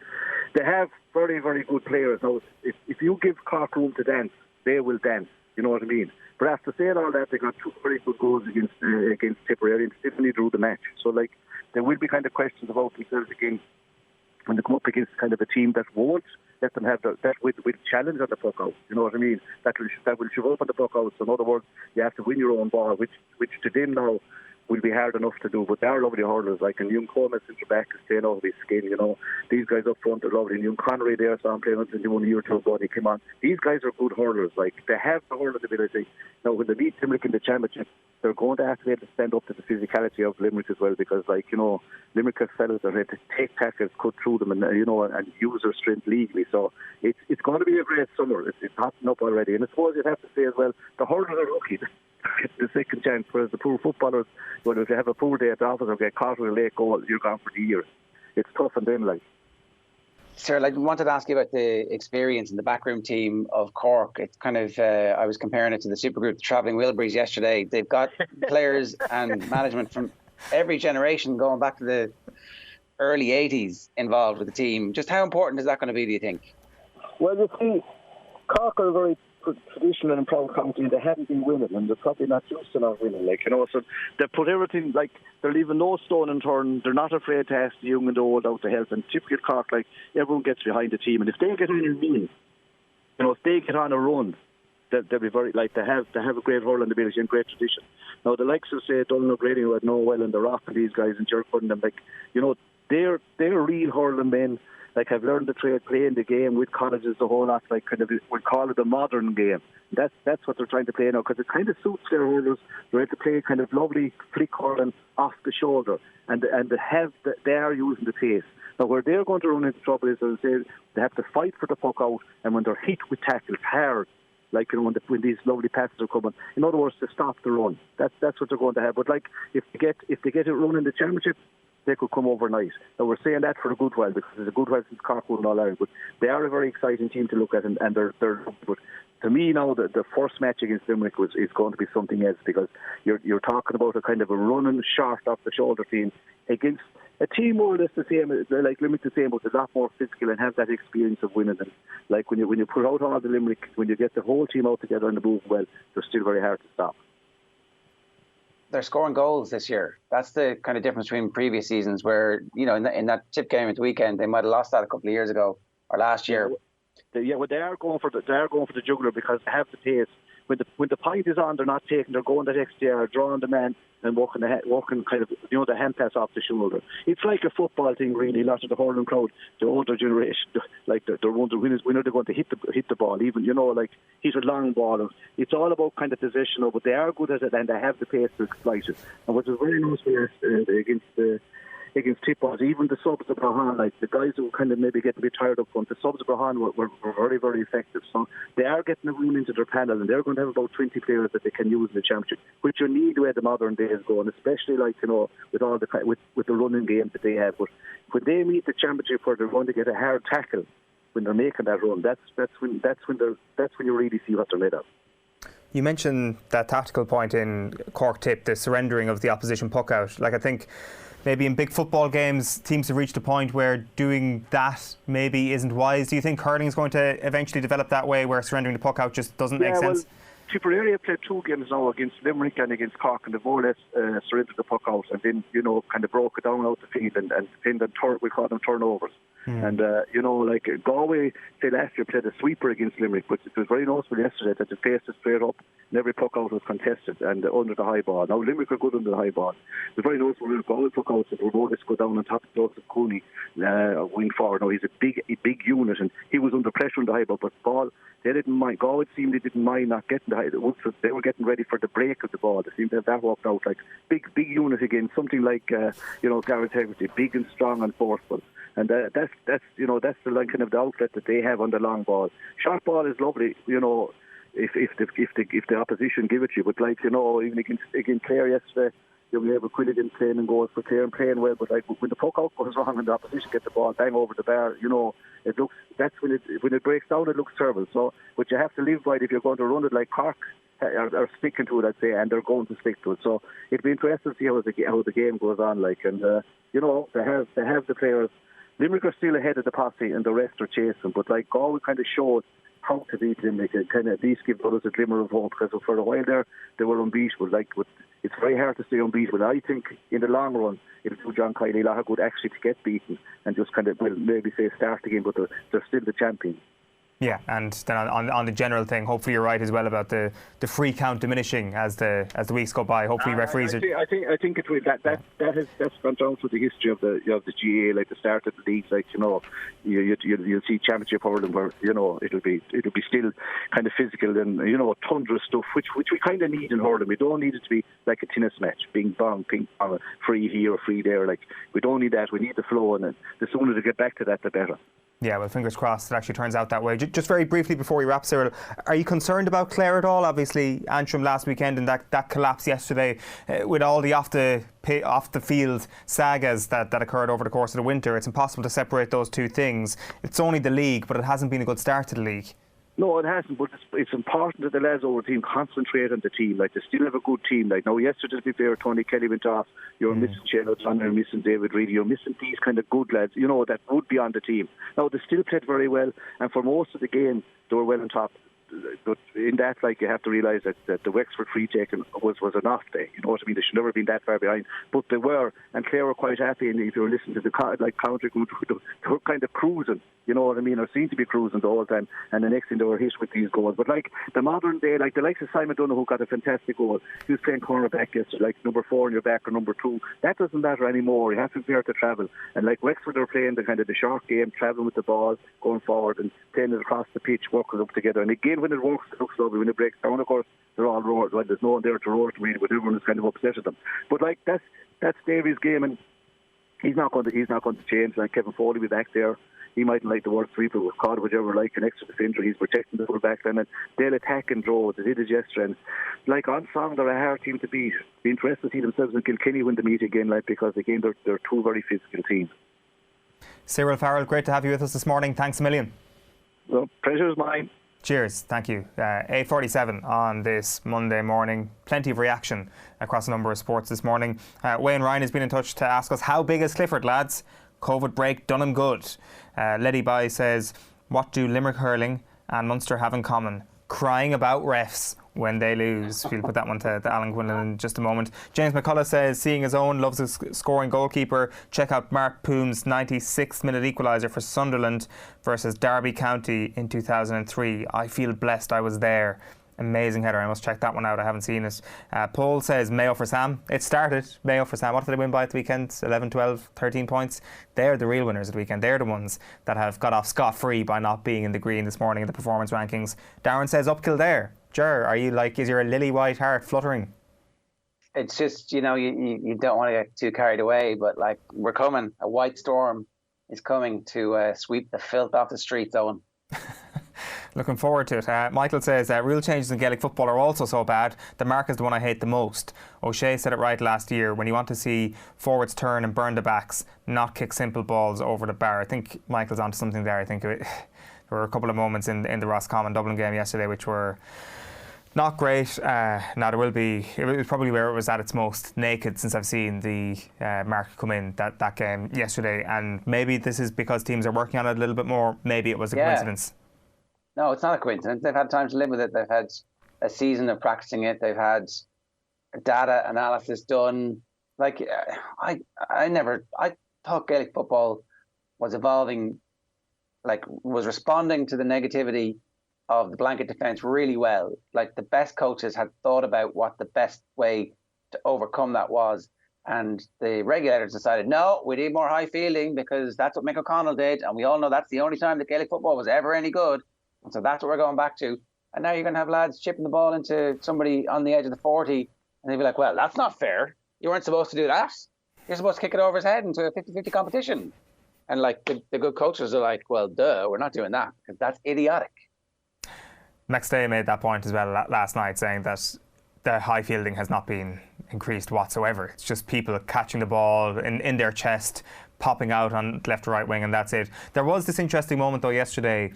they have very, very good players. Now, if you give Cork room to dance, they will dance. You know what I mean? But after saying all that, they got 2 very good goals against Tipperary and still only drew the match. So, like, there will be kind of questions about themselves again when they come up against kind of a team that won't let them have that with challenge on the puck out. You know what I mean? That will shove up on the puck out. So in other words, you have to win your own ball, which to them now will be hard enough to do. But they are lovely hurlers. Like, and Young Coleman centre back is playing over his skin. You know, these guys up front are lovely. And Young Connery there, so I'm playing until the 1 year or two ago. He came on. These guys are good hurlers. Like, they have the hurling ability. Now, when they meet Limerick in the championship, they're going to have to be able to stand up to the physicality of Limerick as well, because, like, you know, Limerick have fellas that have to take tackles, cut through them, and and use their strength legally. So it's going to be a great summer. It's hotting up already, and I suppose you'd have to say as well, the hurlers are lucky to get the second chance, whereas the poor footballers, well, if you have a poor day at the office or get caught with a late goal, you're gone for the year. It's tough on them, like. Sir, I wanted to ask you about the experience in the backroom team of Cork. It's kind of, I was comparing it to the supergroup, the Travelling Wilburys yesterday. They've got players and management from every generation going back to the early 80s involved with the team. Just how important is that going to be, do you think? Well, you see, Cork are a very traditional and proud county. They haven't been winning, and they're probably not used to not winning. Like, you know, so they put everything, like, they're leaving no stone unturned. They're not afraid to ask the young and the old out to help. And typical Cork, like, everyone gets behind the team, and if they get on a run, if they get on a run, they'll be very, like, they have a great hurling ability and great tradition. Now, the likes of, say, Donald O'Grady, who had no well in the rock, and these guys, and Jerk putting them, like, you know, they're real hurling men. Like, have learned the trade, playing the game with colleges, the whole lot. Like, kind of, we call it the modern game. That's what they're trying to play now, because it kind of suits their hurlers. They're able to play kind of lovely flick hurling off the shoulder, and they are using the pace. Now, where they're going to run into trouble is, as I say, they have to fight for the puck out, and when they're hit with tackles hard, like, you know, when these lovely passes are coming, in other words, to stop the run. That's what they're going to have. But, like, if they get it run in the championship, they could come overnight. Now, we're saying that for a good while, because it's a good while since Cork won All Ireland, but they are a very exciting team to look at, and they're but to me now, the first match against Limerick is going to be something else, because you're talking about a kind of a running short off the shoulder team against a team more or less the same, like Limerick the same, but a lot more physical and have that experience of winning. And like when you put out all the Limerick, when you get the whole team out together and the move well, they're still very hard to stop. They're scoring goals this year. That's the kind of difference between previous seasons, where, you know, in that Tip game at the weekend, they might have lost that a couple of years ago or last year. They are going for the jugular, because they have the pace. When the point is on, they're not taking. They're going that extra yard, drawing the man, and walking kind of, you know, the hand pass off the shoulder. It's like a football thing, really. Lots of the hurling crowd, the older generation, like they're wondering when are they going to hit the ball, even, you know, like hit a long ball. It's all about kind of possession, but they are good at it, and they have the pace to exploit it. And what was very nice against Tip was even the subs of Brahan, like the guys who kind of maybe get a bit tired up front, the subs of Brahan were very, very effective. So they are getting a room into their panel, and they're going to have about 20 players that they can use in the championship, which you need where the modern days go, and especially, like, you know, with all the with the running game that they have. But when they meet the championship, where they're going to get a hard tackle when they're making that run, that's when you really see what they're made of. You mentioned that tactical point in Cork Tip, the surrendering of the opposition puck out. Like, I think maybe in big football games, teams have reached a point where doing that maybe isn't wise. Do you think hurling is going to eventually develop that way, where surrendering the puck out just doesn't make sense? Well, Tipperary have played 2 games now against Limerick and against Cork, and they've more or less surrendered the puck out, and then, you know, kind of broke it down out the field, and pinned them, we call them turnovers. And, you know, like Galway, say last year, played a sweeper against Limerick, but it was very noticeable yesterday that they faced it straight up, and every puck out was contested and under the high ball. Now, Limerick are good under the high ball. It was very noticeable when Galway puck out, that Rodas go down on top of Joseph Cooney, wing forward. Now, he's a big unit, and he was under pressure on the high ball, but ball, they didn't mind. Galway seemed they didn't mind not getting the high. They were getting ready for the break of the ball. They seemed to have that worked out. Like big unit again, something like you know, Gareth Hegarty, big and strong and forceful. And that's the like kind of the outlet that they have on the long ball. Short ball is lovely, you know, if the opposition give it to you. But, like, you know, even against Clare yesterday, you'll be able to Quilligan playing and goals for Clare and playing well. But, like, when the puck out goes wrong and the opposition gets the ball bang over the bar, you know, that's when it breaks down, it looks terrible. So, but you have to live by it if you're going to run it, like Cork are sticking to it, I'd say, and they're going to stick to it. So it'll be interesting to see how the game goes on, like, and you know, they have the players. Limerick are still ahead of the posse, and the rest are chasing. But, like, Galway kind of showed proud to beat them. They could kind of at least give us a glimmer of hope, because for a while there they were unbeatable. It's very hard to stay unbeatable. I think in the long run it'll do John Kiely a lot of good actually to get beaten and just kind of, well, maybe say start again, but they're still the champions. Yeah, and then on the general thing, hopefully you're right as well about the free count diminishing as the weeks go by. Hopefully referees I think it will. That's gone down through the history of the GAA, like the start of the leagues. Like, you know, you'll see championship hurling where, you know, it'll be still kind of physical and, you know, tundra stuff, which we kind of need in hurling. We don't need it to be like a tennis match, ping pong, free here, free there. Like, we don't need that. We need the flow, and the sooner to get back to that, the better. Yeah, well, fingers crossed it actually turns out that way. Just very briefly before we wrap, Cyril, are you concerned about Clare at all? Obviously, Antrim last weekend and that collapse yesterday with all the off the field sagas that occurred over the course of the winter. It's impossible to separate those two things. It's only the league, but it hasn't been a good start to the league. No, it hasn't, but it's important that the lads over the team concentrate on the team. Like, they still have a good team. Like, now, yesterday, to be fair, Tony Kelly went off. You're missing Shane O'Connor, you're missing David Reedy, you're missing these kind of good lads, you know, that would be on the team. Now, they still played very well, and for most of the game, they were well on top. But in that, like, you have to realise that the Wexford free taking was an off day. You know what I mean? They should never have been that far behind. But they were, and Clare were quite happy. And if you were listening to the counter, they were kind of cruising. You know what I mean? Or seemed to be cruising the whole time. And the next thing they were hit with these goals. But like the modern day, like the likes of Simon Donoghue got a fantastic goal. He was playing cornerback yesterday, like number 4 in your back or number 2. That doesn't matter anymore. You have to be able to travel. And like Wexford are playing the kind of the short game, travelling with the ball, going forward and playing it across the pitch, working up together. And again, when it works, it looks lovely. When it breaks down, of course, they're all roared. Well, there's no one there to roar to really, but everyone is kind of upset at them. But like that's Davy's game, and he's not going to change. Like Kevin Foley will be back there. He mightn't like the word sweeper with Cod, whichever, like an extra defender. He's protecting the full back line, and they'll attack and draw. They did it yesterday. And like on song, they're a hard team to beat. Be interested to see themselves in Kilkenny win the meet again, like, because again they're two very physical teams. Cyril Farrell, great to have you with us this morning. Thanks a million. Well, pleasure is mine. Cheers, thank you. 8:47 on this Monday morning. Plenty of reaction across a number of sports this morning. Wayne Ryan has been in touch to ask us, how big is Clifford, lads? COVID break done him good. Letty Bai says, what do Limerick hurling and Munster have in common? Crying about refs when they lose. We'll put that one to Alan Quinlan in just a moment. James McCullough says, seeing his own, loves his scoring goalkeeper. Check out Mark Poom's 96th minute equaliser for Sunderland versus Derby County in 2003. I feel blessed I was there. Amazing header. I must check that one out. I haven't seen it. Paul says Mayo for Sam. It started. Mayo for Sam. What did they win by at the weekend? 11, 12, 13 points. They're the real winners at the weekend. They're the ones that have got off scot-free by not being in the green this morning in the performance rankings. Darren says up Kildare. Ger, are you like, is your lily white heart fluttering? It's just, you know, you don't want to get too carried away, but like, we're coming. A white storm is coming to sweep the filth off the streets, Owen. Looking forward to it. Michael says, rule changes in Gaelic football are also so bad. The mark is the one I hate the most. O'Shea said it right last year. When you want to see forwards turn and burn the backs, not kick simple balls over the bar. I think Michael's onto something there. I think there were a couple of moments in the Roscommon Dublin game yesterday which were not great. Now there will be. It was probably where it was at its most naked since I've seen the mark come in that game yesterday. And maybe this is because teams are working on it a little bit more. Maybe it was a coincidence. No, it's not a coincidence. They've had time to live with it. They've had a season of practicing it. They've had data analysis done. Like, I thought Gaelic football was evolving, like, was responding to the negativity of the blanket defence really well. Like, the best coaches had thought about what the best way to overcome that was. And the regulators decided, no, we need more high fielding because that's what Mick O'Connell did. And we all know that's the only time that Gaelic football was ever any good. And so that's what we're going back to. And now you're going to have lads chipping the ball into somebody on the edge of the 40. And they'll be like, well, that's not fair. You weren't supposed to do that. You're supposed to kick it over his head into a 50-50 competition. And like the good coaches are like, well, duh, we're not doing that because that's idiotic. McStay made that point as well last night, saying that the high fielding has not been increased whatsoever. It's just people catching the ball in their chest, popping out on left or right wing, and that's it. There was this interesting moment, though, yesterday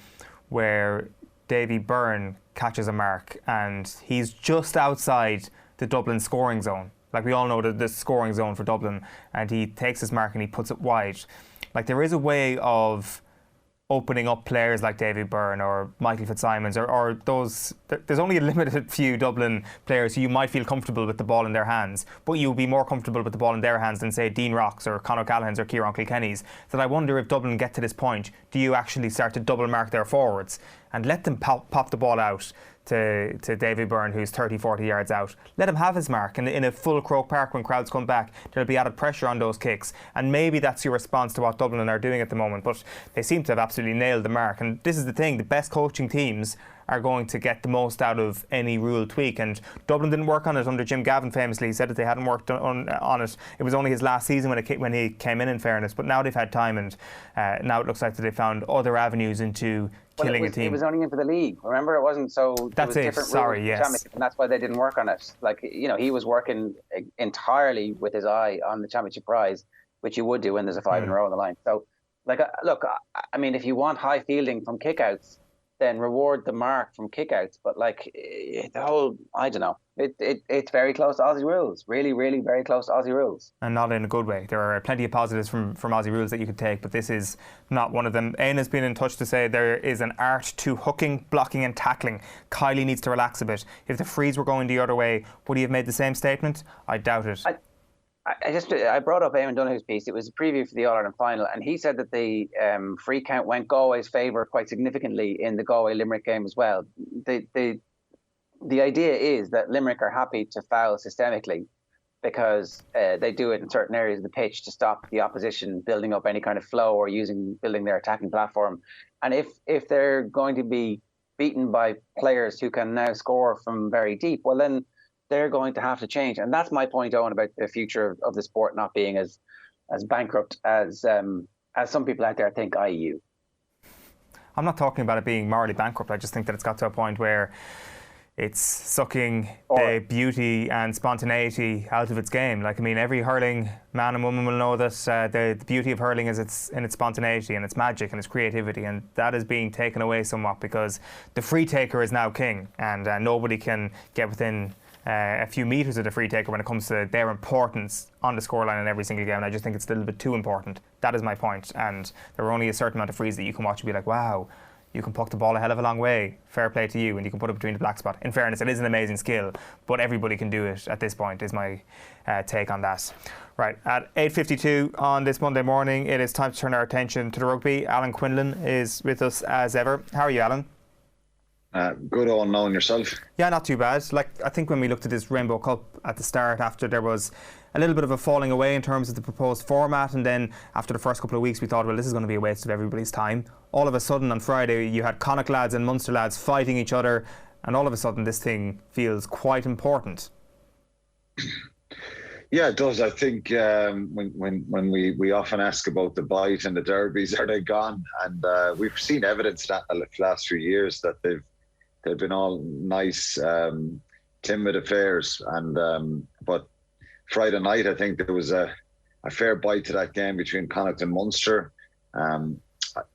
where Davy Byrne catches a mark and he's just outside the Dublin scoring zone. Like, we all know the scoring zone for Dublin, and he takes his mark and he puts it wide. Like, there is a way of opening up players like Davy Byrne or Michael Fitzsimons or those. There's only a limited few Dublin players who you might feel comfortable with the ball in their hands, but you'll be more comfortable with the ball in their hands than, say, Dean Rocks or Conor Callaghan's or Kieran Kilkenny's. That I wonder if Dublin get to this point, do you actually start to double mark their forwards and let them pop the ball out to Davy Byrne, who's 30-40 yards out? Let him have his mark. And in a full Croke Park, when crowds come back, there'll be added pressure on those kicks. And maybe that's your response to what Dublin are doing at the moment. But they seem to have absolutely nailed the mark. And this is the thing, the best coaching teams are going to get the most out of any rule tweak. And Dublin didn't work on it under Jim Gavin, famously. He said that they hadn't worked on it. It was only his last season when he came in fairness. But now they've had time, and now it looks like that they found other avenues into killing a team. It was only in for the league. Remember, it wasn't so. That's it. Sorry, yes. And that's why they didn't work on it. Like, he was working entirely with his eye on the championship prize, which you would do when there's a 5 in a row on the line. So, look, I mean, if you want high fielding from kickouts, then reward the mark from kickouts. But the whole, I don't know. It's very close to Aussie rules. Really, really very close to Aussie rules. And not in a good way. There are plenty of positives from Aussie rules that you could take, but this is not one of them. Aine has been in touch to say there is an art to hooking, blocking and tackling. Kylie needs to relax a bit. If the frees were going the other way, would he have made the same statement? I doubt it. I brought up Eamon Donoghue's piece. It was a preview for the All-Ireland final, and he said that the free count went Galway's favour quite significantly in the Galway-Limerick game as well. The idea is that Limerick are happy to foul systemically because they do it in certain areas of the pitch to stop the opposition building up any kind of flow or building their attacking platform. And if they're going to be beaten by players who can now score from very deep, well then they're going to have to change. And that's my point, Owen, about the future of the sport not being as bankrupt as some people out there think, i.e. you. I'm not talking about it being morally bankrupt. I just think that it's got to a point where it's sucking the beauty and spontaneity out of its game. Every hurling man and woman will know that the beauty of hurling is in its spontaneity and its magic and its creativity, and that is being taken away somewhat because the free taker is now king, and nobody can get within a few metres of the free taker when it comes to their importance on the scoreline in every single game. And I just think it's a little bit too important. That is my point. And there are only a certain amount of frees that you can watch and be like, wow, you can puck the ball a hell of a long way. Fair play to you, and you can put it between the black spot. In fairness, it is an amazing skill, but everybody can do it at this point, is my take on that. Right, at 8:52 on this Monday morning, it is time to turn our attention to the rugby. Alan Quinlan is with us as ever. How are you, Alan? Good on knowing yourself. Yeah, not too bad. I think when we looked at this Rainbow Cup at the start, after there was a little bit of a falling away in terms of the proposed format, and then after the first couple of weeks we thought, well, this is going to be a waste of everybody's time. All of a sudden on Friday you had Connacht lads and Munster lads fighting each other, and all of a sudden this thing feels quite important. Yeah, it does. I think when we often ask about the bite and the derbies, are they gone? And we've seen evidence that in the last few years that they've been all nice, timid affairs. And but Friday night, I think there was a fair bite to that game between Connacht and Munster.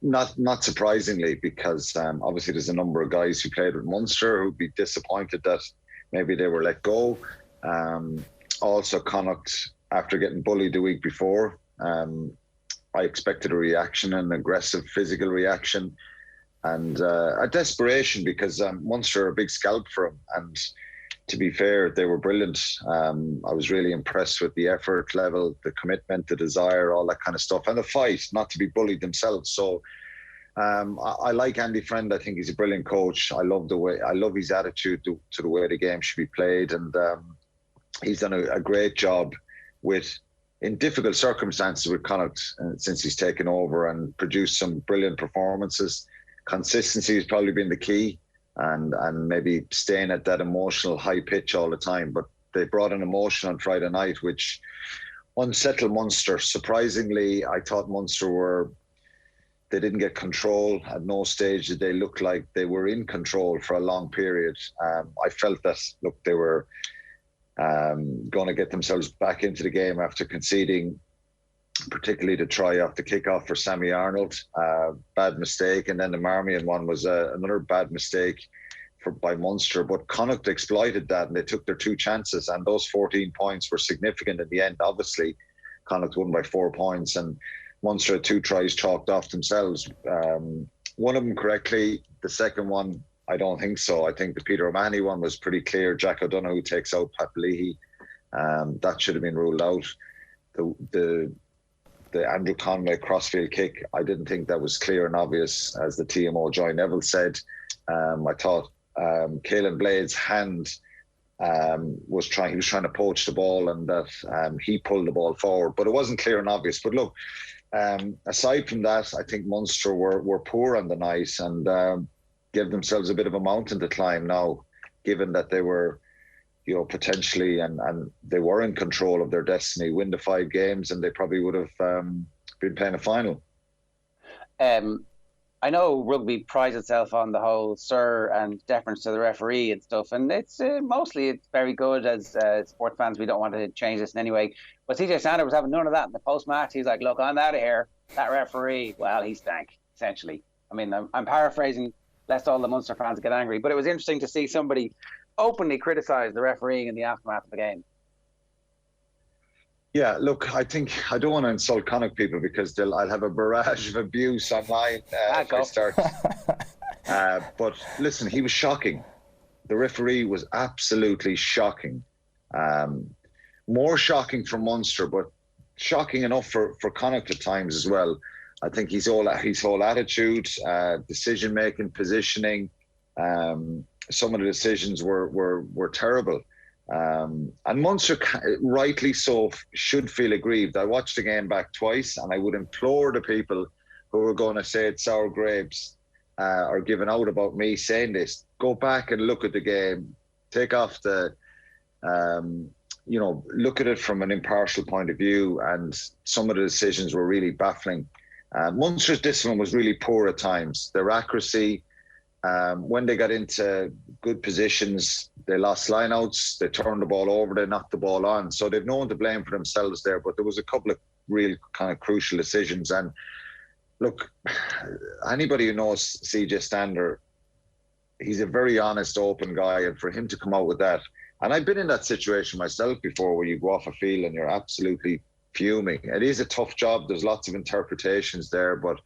Not surprisingly, because obviously there's a number of guys who played with Munster who'd be disappointed that maybe they were let go. Also, Connacht, after getting bullied the week before, I expected a reaction, an aggressive physical reaction, and a desperation, because Munster are a big scalp for them. And to be fair, they were brilliant. I was really impressed with the effort level, the commitment, the desire, all that kind of stuff, and the fight, not to be bullied themselves. So I like Andy Friend. I think he's a brilliant coach. I love his attitude to the way the game should be played, and he's done a great job in difficult circumstances with Connacht since he's taken over, and produced some brilliant performances. Consistency has probably been the key, and maybe staying at that emotional high pitch all the time. But they brought an emotion on Friday night which unsettled Munster. Surprisingly, I thought Munster they didn't get control. At no stage did they look like they were in control for a long period. I felt that, look, they were going to get themselves back into the game after conceding, particularly the try off the kickoff for Sammy Arnold. Bad mistake. And then the Marmion one was another bad mistake by Munster. But Connacht exploited that, and they took their two chances, and those 14 points were significant in the end. Obviously, Connacht won by 4 points, and Munster had 2 tries chalked off themselves. One of them correctly, the second one, I don't think so. I think the Peter O'Mahony one was pretty clear. Jack O'Donoghue takes out Pat Leahy. That should have been ruled out. The Andrew Conway crossfield kick, I didn't think that was clear and obvious, as the TMO Joy Neville said. I thought Caelan Blade's hand he was trying to poach the ball, and that he pulled the ball forward, but it wasn't clear and obvious. But look, aside from that, I think Munster were poor on the night and gave themselves a bit of a mountain to climb now, given that they were, potentially and they were in control of their destiny, win the 5 games, and they probably would have been playing a final. I know rugby prides itself on the whole sir and deference to the referee and stuff, and it's mostly it's very good. As sports fans, we don't want to change this in any way. But CJ Stander was having none of that in the post-match. He's like, look, I'm out of here. That referee, well, he stank, essentially. I mean, I'm paraphrasing, lest all the Munster fans get angry, but it was interesting to see somebody openly criticise the refereeing in the aftermath of the game. Yeah, look, I think I don't want to insult Connacht people because I'll have a barrage of abuse online if I start. But listen, he was shocking. The referee was absolutely shocking. More shocking for Munster, but shocking enough for Connacht at times as well. I think his whole attitude, decision making, positioning, some of the decisions were terrible. And Munster, rightly so, should feel aggrieved. I watched the game back twice, and I would implore the people who are going to say it's sour grapes or giving out about me saying this, go back and look at the game, take off the, look at it from an impartial point of view, and some of the decisions were really baffling. Munster's discipline was really poor at times. Their accuracy, when they got into good positions, they lost lineouts, they turned the ball over, they knocked the ball on. So they've no one to blame for themselves there, but there was a couple of real kind of crucial decisions. And look, anybody who knows CJ Stander, he's a very honest, open guy, and for him to come out with that, and I've been in that situation myself before where you go off a field and you're absolutely fuming. It is a tough job. There's lots of interpretations there, but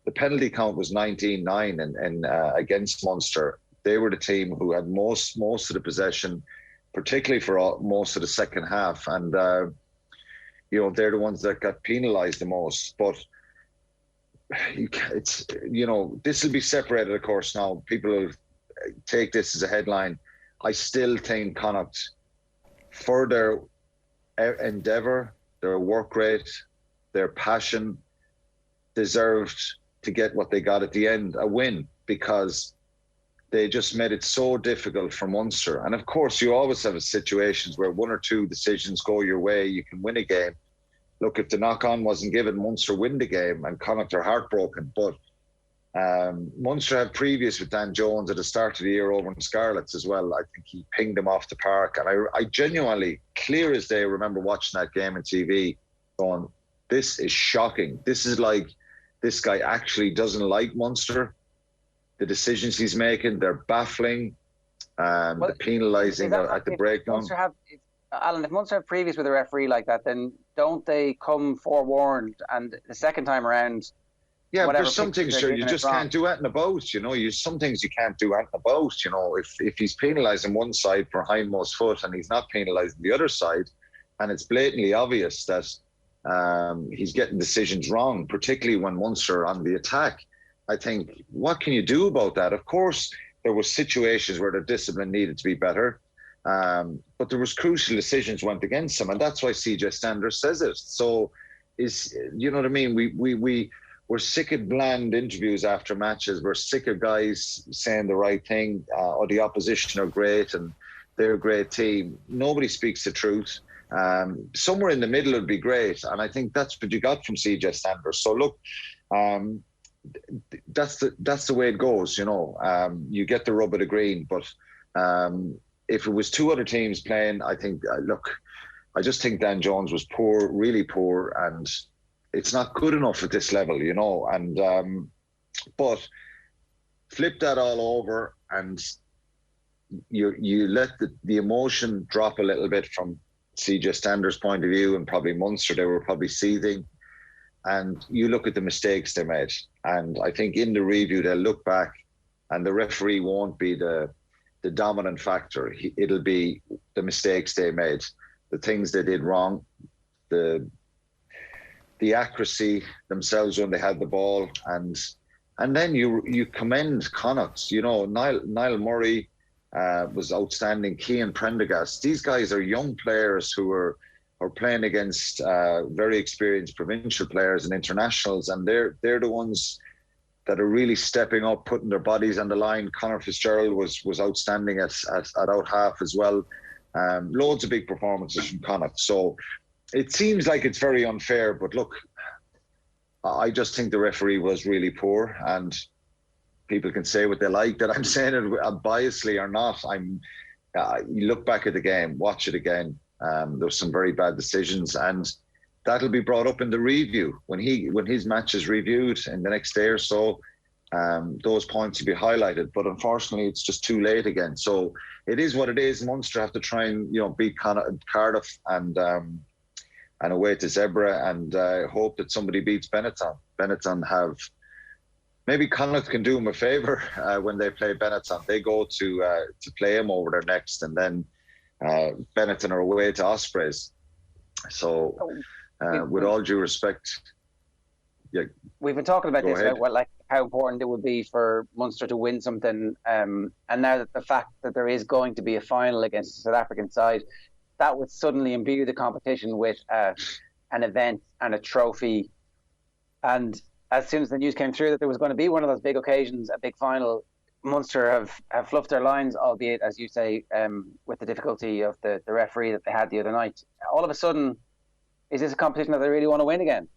the penalty count was 19-9 and against Munster. They were the team who had most of the possession, particularly for most of the second half. And, they're the ones that got penalised the most. But this will be separated, of course, now. People will take this as a headline. I still think Connacht, for their endeavour, their work rate, their passion, deserved to get what they got at the end, a win, because they just made it so difficult for Munster. And of course, you always have situations where 1 or 2 decisions go your way, you can win a game. Look, if the knock-on wasn't given, Munster win the game, and Connacht are heartbroken. But Munster had previous with Dan Jones at the start of the year over in Scarlets as well. I think he pinged them off the park. And I genuinely, clear as day, remember watching that game on TV going, this is shocking. This is like, this guy actually doesn't like Munster. The decisions he's making, they're baffling. The penalising at the breakdown. Alan, if Munster have previous with a referee like that, then don't they come forewarned? And the second time around, yeah, there's some things you just can't do anything about. Some things you can't do anything about. If he's penalising one side for hindmost foot and he's not penalising the other side, and it's blatantly obvious that he's getting decisions wrong, particularly when Munster are on the attack. I think, what can you do about that? Of course, there were situations where the discipline needed to be better, but there was crucial decisions went against him, and that's why CJ Stander says it. So, you know what I mean? We're sick of bland interviews after matches. We're sick of guys saying the right thing, or the opposition are great and they're a great team. Nobody speaks the truth. Somewhere in the middle would be great, and I think that's what you got from CJ Stander. So look, that's the way it goes. You get the rub of the green, but if it was 2 other teams playing, I think I just think Dan Jones was poor, really poor, and it's not good enough at this level, And but flip that all over, and you let the emotion drop a little bit from CJ Stander's point of view, and probably Munster, they were probably seething. and you look at the mistakes they made. And I think in the review, they'll look back and the referee won't be the dominant factor. It'll be the mistakes they made, the things they did wrong, the accuracy themselves when they had the ball. And then you commend Connacht. You know, Niall Murray was outstanding. Cian Prendergast. These guys are young players who are playing against very experienced provincial players and internationals, and they're the ones that are really stepping up, putting their bodies on the line. Conor Fitzgerald was outstanding at out half as well. Loads of big performances from Connacht. So it seems like it's very unfair, but look, I just think the referee was really poor, and people can say what they like, that I'm saying it biasly or not. You look back at the game, watch it again. There was some very bad decisions, and that'll be brought up in the review when his match is reviewed in the next day or so. Those points will be highlighted, but unfortunately, it's just too late again. So it is what it is. Munster have to try and beat Cardiff and away to Zebra, and hope that somebody beats Benetton. Benetton have. Maybe Connacht can do them a favour when they play Benetton. They go to play them over there next, and then Benetton are away to Ospreys. So, with all due respect, yeah. We've been talking about this, about how important it would be for Munster to win something, and now that the fact that there is going to be a final against the South African side, that would suddenly imbue the competition with an event and a trophy. And as soon as the news came through that there was going to be one of those big occasions, a big final, Munster have fluffed their lines, albeit, as you say, with the difficulty of the referee that they had the other night. All of a sudden, is this a competition that they really want to win again?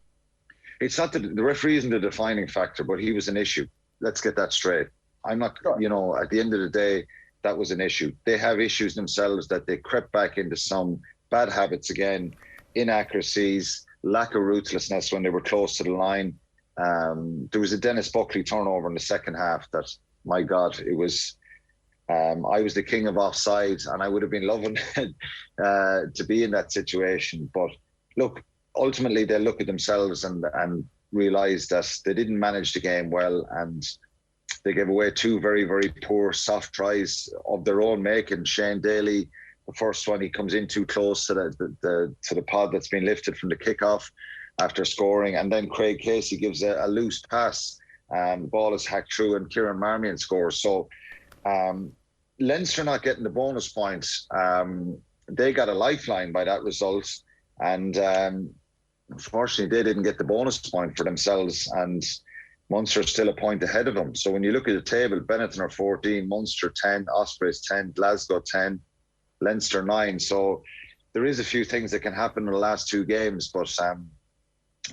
It's not that the referee isn't a defining factor, but he was an issue. Let's get that straight. I'm not, at the end of the day, that was an issue. They have issues themselves that they crept back into some bad habits again, inaccuracies, lack of ruthlessness when they were close to the line. There was a Dennis Buckley turnover in the second half that, my God, it was. I was the king of offside, and I would have been loving to be in that situation. But look, ultimately they'll look at themselves and realise that they didn't manage the game well, and they gave away two very, very poor soft tries of their own making. Shane Daly, the first one, he comes in too close to the pod that's been lifted from the kickoff after scoring, and then Craig Casey gives a loose pass, and the ball is hacked through, and Kieran Marmion scores. So Leinster not getting the bonus points, they got a lifeline by that result, and unfortunately they didn't get the bonus point for themselves, and Munster still a point ahead of them. So when you look at the table, Benetton are 14, Munster 10, Ospreys 10, Glasgow 10, Leinster 9. So there is a few things that can happen in the last two games, but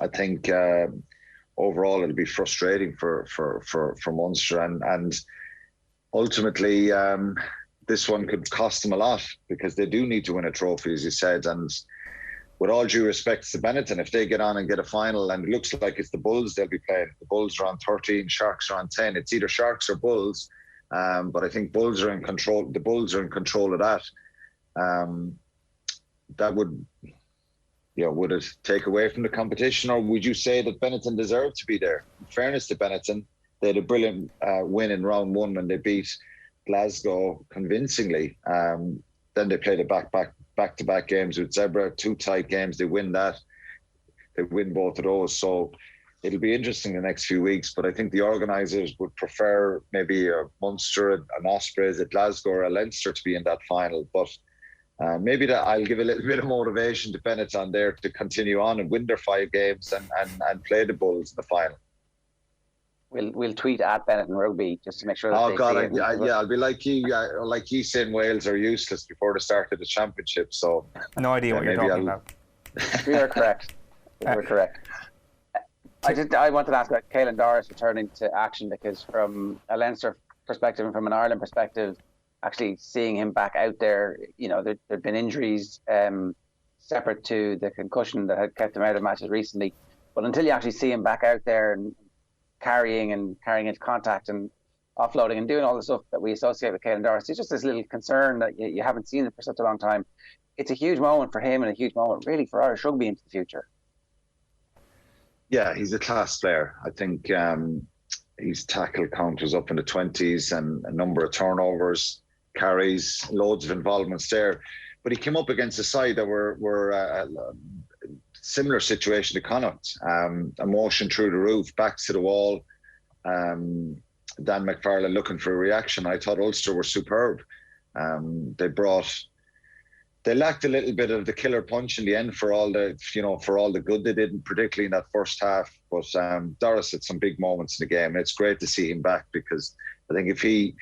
I think overall it'll be frustrating for Munster, and ultimately this one could cost them a lot, because they do need to win a trophy, as you said. And with all due respect to Benetton, if they get on and get a final, and it looks like it's the Bulls they'll be playing. The Bulls are on 13, Sharks are on 10. It's either Sharks or Bulls, but I think Bulls are in control. The Bulls are in control of that. That would it take away from the competition, or would you say that Benetton deserved to be there? In fairness to Benetton, they had a brilliant win in round one when they beat Glasgow convincingly. Then they played back-to-back games with Zebra, two tight games. They win that. They win both of those. So it'll be interesting the next few weeks. But I think the organisers would prefer maybe a Munster, an Ospreys, a Glasgow, or a Leinster to be in that final. But maybe that I'll give a little bit of motivation to Benetton there to continue on and win their 5 games and play the Bulls in the final. We'll tweet at Benetton Rugby just to make sure that oh God, I'll be like you saying Wales are useless before the start of the championship. So no idea what you're talking about. We are correct. We're correct. I wanted to ask about Caelan Doris returning to action, because from a Leinster perspective and from an Ireland perspective, actually seeing him back out there, there'd been injuries separate to the concussion that had kept him out of matches recently. But until you actually see him back out there and carrying into contact and offloading and doing all the stuff that we associate with Caelan Doris, it's just this little concern that you haven't seen it for such a long time. It's a huge moment for him, and a huge moment really for Irish rugby into the future. Yeah, he's a class player. I think his tackle count was up in the 20s and a number of turnovers, carries, loads of involvements there. But he came up against a side that were a similar situation to Connacht. Emotion through the roof, backs to the wall. Dan McFarlane looking for a reaction. I thought Ulster were superb. They lacked a little bit of the killer punch in the end for all the good they did, particularly in that first half. But Doris had some big moments in the game. And it's great to see him back, because I think if he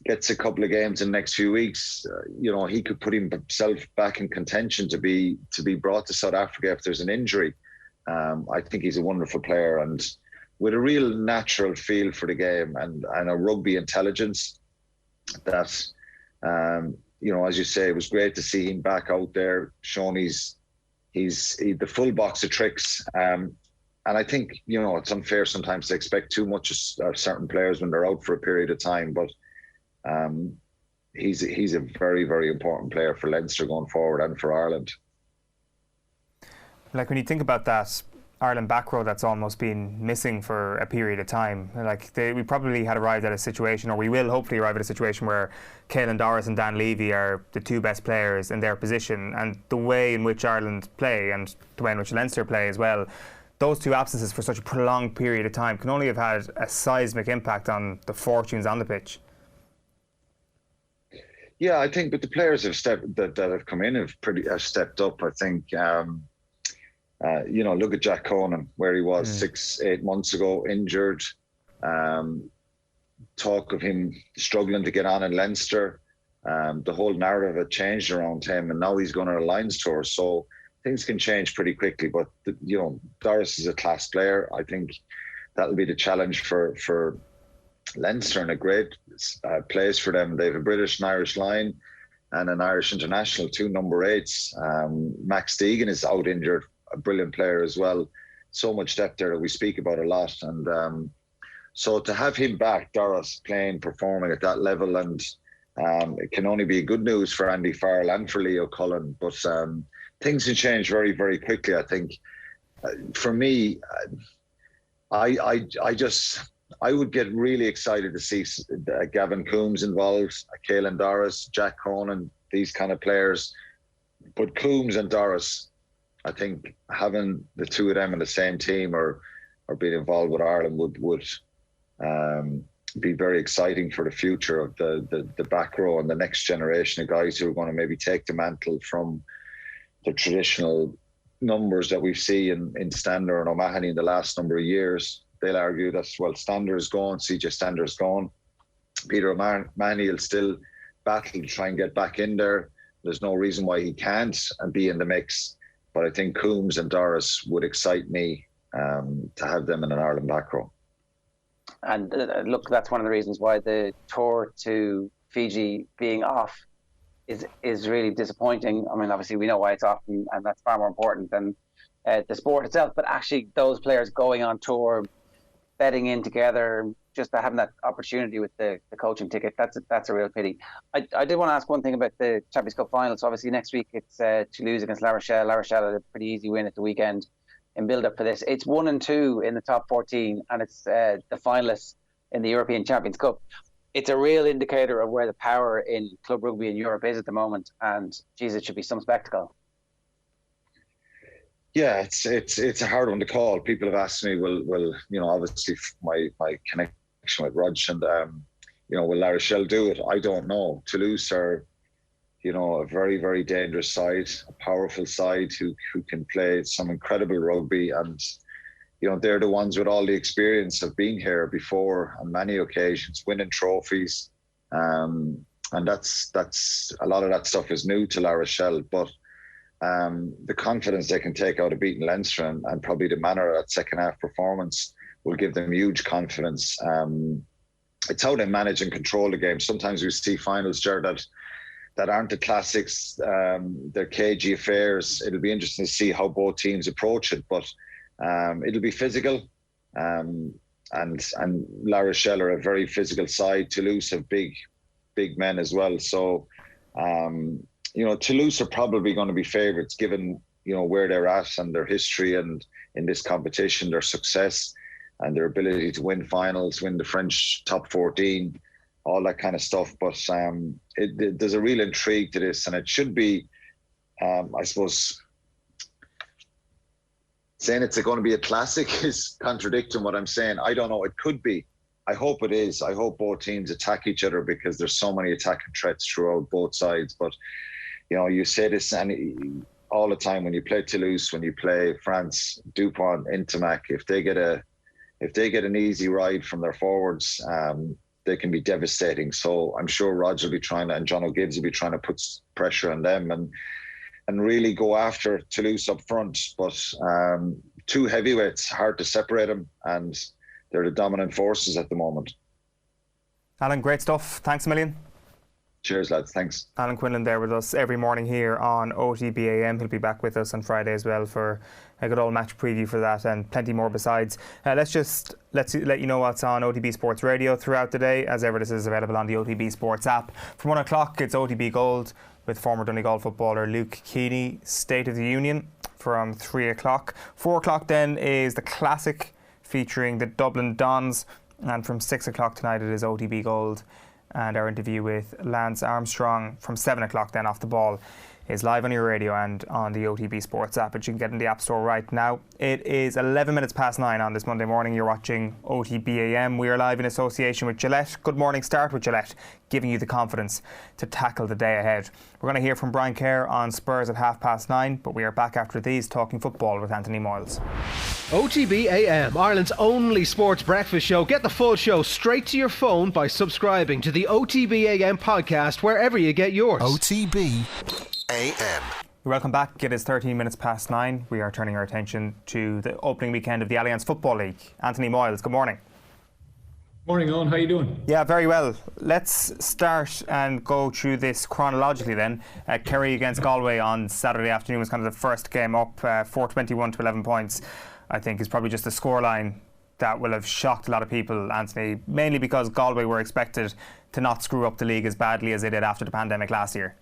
gets a couple of games in the next few weeks, he could put himself back in contention to be brought to South Africa if there's an injury. I think he's a wonderful player, and with a real natural feel for the game and a rugby intelligence that, as you say, it was great to see him back out there showing he's the full box of tricks. And I think, it's unfair sometimes to expect too much of certain players when they're out for a period of time, but he's a very, very important player for Leinster going forward and for Ireland. Like, when you think about that Ireland back row that's almost been missing for a period of time, we probably had arrived at a situation, or we will hopefully arrive at a situation, where Caelan Doris and Dan Levy are the two best players in their position, and the way in which Ireland play and the way in which Leinster play as well, those two absences for such a prolonged period of time can only have had a seismic impact on the fortunes on the pitch. Yeah, I think, but the players that have come in have stepped up. I think, look at Jack Conan, where he was 6-8 months ago, injured. Talk of him struggling to get on in Leinster. The whole narrative had changed around him, and now he's going on a Lions tour. So things can change pretty quickly. But Doris is a class player. I think that'll be the challenge for Leinster, and a great place for them. They have a British and Irish line and an Irish international, 2 number 8s. Max Deegan is out injured, a brilliant player as well. So much depth there that we speak about a lot. And so to have him back, Doris, playing, performing at that level, and it can only be good news for Andy Farrell and for Leo Cullen. But things can change very, very quickly, I think. For me, I would get really excited to see Gavin Coombs involved, Caelan Doris, Jack Conan, these kind of players. But Coombs and Doris, I think having the two of them in the same team or being involved with Ireland would be very exciting for the future of the back row and the next generation of guys who are going to maybe take the mantle from the traditional numbers that we see in Stander and O'Mahony in the last number of years. They'll argue that, well, Stander is gone, CJ Stander is gone. Peter O'Mahony will still battle to try and get back in there. There's no reason why he can't and be in the mix. But I think Coombs and Doris would excite me to have them in an Ireland back row. And look, that's one of the reasons why the tour to Fiji being off is really disappointing. I mean, obviously we know why it's off, and that's far more important than the sport itself. But actually, those players going on tour, betting in together, just having that opportunity with the coaching ticket, that's a real pity. I did want to ask one thing about the Champions Cup final. So obviously next week it's Toulouse against La Rochelle. La Rochelle had a pretty easy win at the weekend in build-up for this. It's 1 and 2 in the top 14, and it's the finalists in the European Champions Cup. It's a real indicator of where the power in club rugby in Europe is at the moment, and geez, it should be some spectacle. Yeah, it's a hard one to call. People have asked me, well, obviously my connection with Rog and will La Rochelle do it? I don't know. Toulouse are, a very, very dangerous side, a powerful side who can play some incredible rugby, and they're the ones with all the experience of being here before on many occasions, winning trophies, and that's a lot of that stuff is new to La Rochelle, but. The confidence they can take out of beating Leinster and probably the manner of that second half performance will give them huge confidence. It's how they manage and control the game. Sometimes we see finals, Jared, that aren't the classics. They're cagey affairs. It'll be interesting to see how both teams approach it, but it'll be physical. And La Rochelle are a very physical side. Toulouse have big men as well. So. Toulouse are probably going to be favourites given, where they're at and their history and in this competition, their success and their ability to win finals, win the French top 14, all that kind of stuff. But there's a real intrigue to this, and it should be, I suppose, saying it's going to be a classic is contradicting what I'm saying. I don't know. It could be. I hope it is. I hope both teams attack each other because there's so many attacking threats throughout both sides. But, you say this all the time when you play Toulouse, when you play France, Dupont, Intermac, if they get an easy ride from their forwards, they can be devastating. So I'm sure Roger will be and John O'Gibbs will be trying to put pressure on them and really go after Toulouse up front. But two heavyweights, hard to separate them, and they're the dominant forces at the moment. Alan, great stuff. Thanks a million. Cheers, lads. Thanks. Alan Quinlan there with us every morning here on OTB AM. He'll be back with us on Friday as well for a good old match preview for that, and plenty more besides. Let's let you know what's on OTB Sports Radio throughout the day. As ever, this is available on the OTB Sports app. From 1 o'clock, it's OTB Gold with former Donegal footballer Luke Keaney, State of the Union from 3 o'clock. 4 o'clock then is the Classic featuring the Dublin Dons, and from 6 o'clock tonight it is OTB Gold, and our interview with Lance Armstrong from 7 o'clock then off the ball is live on your radio and on the OTB Sports app, which you can get in the App Store right now. It is 11 minutes past 9 on this Monday morning. You're watching OTB AM. We are live in association with Gillette. Good morning start with Gillette, giving you the confidence to tackle the day ahead. We're going to hear from Brian Kerr on Spurs at 9:30, but we are back after these talking football with Anthony Moyles. OTB AM, Ireland's only sports breakfast show. Get the full show straight to your phone by subscribing to the OTB AM podcast wherever you get yours. OTB AM. Welcome back. It is 13 minutes past 9. We are turning our attention to the opening weekend of the Alliance Football League. Anthony Moyles, good morning. Morning, Owen. How are you doing? Yeah, very well. Let's start and go through this chronologically then. Kerry against Galway on Saturday afternoon was kind of the first game up, 4-21 to 11 points. I think is probably just a scoreline that will have shocked a lot of people, Anthony, mainly because Galway were expected to not screw up the league as badly as they did after the pandemic last year.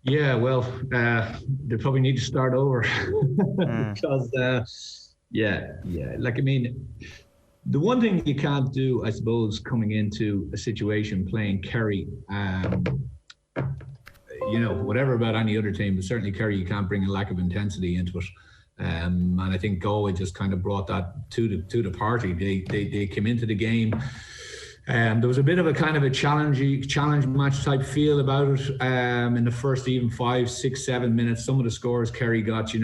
Yeah, well, they probably need to start over because, the one thing you can't do, I suppose, coming into a situation playing Kerry, whatever about any other team, but certainly Kerry, you can't bring a lack of intensity into it. And I think Galway just kind of brought that to the party. They came into the game. There was a bit of a kind of a challenge match type feel about it in the first even 5, 6, 7 minutes. Some of the scores Kerry got,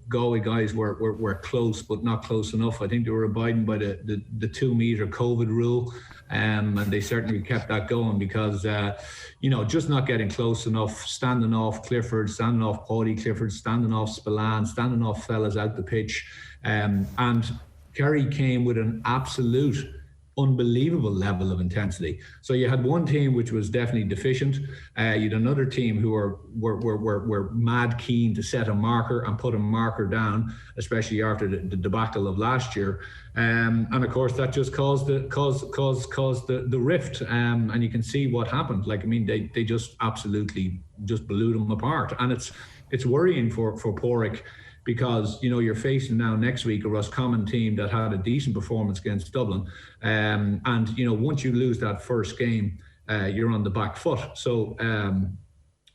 Galway guys were close, but not close enough. I think they were abiding by the 2 metre COVID rule, and they certainly kept that going because, just not getting close enough, standing off Clifford, standing off Paudie Clifford, standing off Spillane, standing off fellas out the pitch. And Kerry came with an absolute unbelievable level of intensity. So you had one team which was definitely deficient. You had another team who were mad keen to set a marker and put a marker down, especially after the debacle of last year. And of course that just caused the rift. And you can see what happened. They just absolutely just blew them apart. And it's worrying for Porrick, because you're facing now next week a Roscommon team that had a decent performance against Dublin, and once you lose that first game, you're on the back foot. So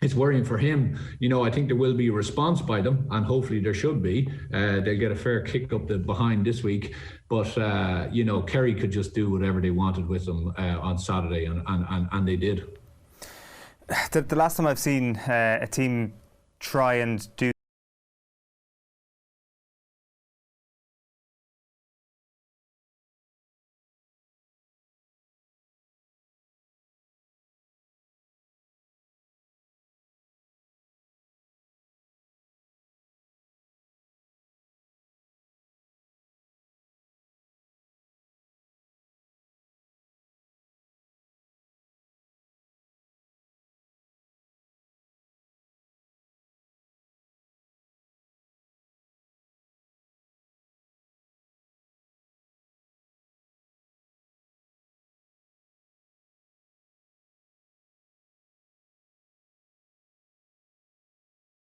it's worrying for him. I think there will be a response by them, and hopefully there should be. They'll get a fair kick up the behind this week, but Kerry could just do whatever they wanted with them on Saturday, and they did. The last time I've seen a team try and do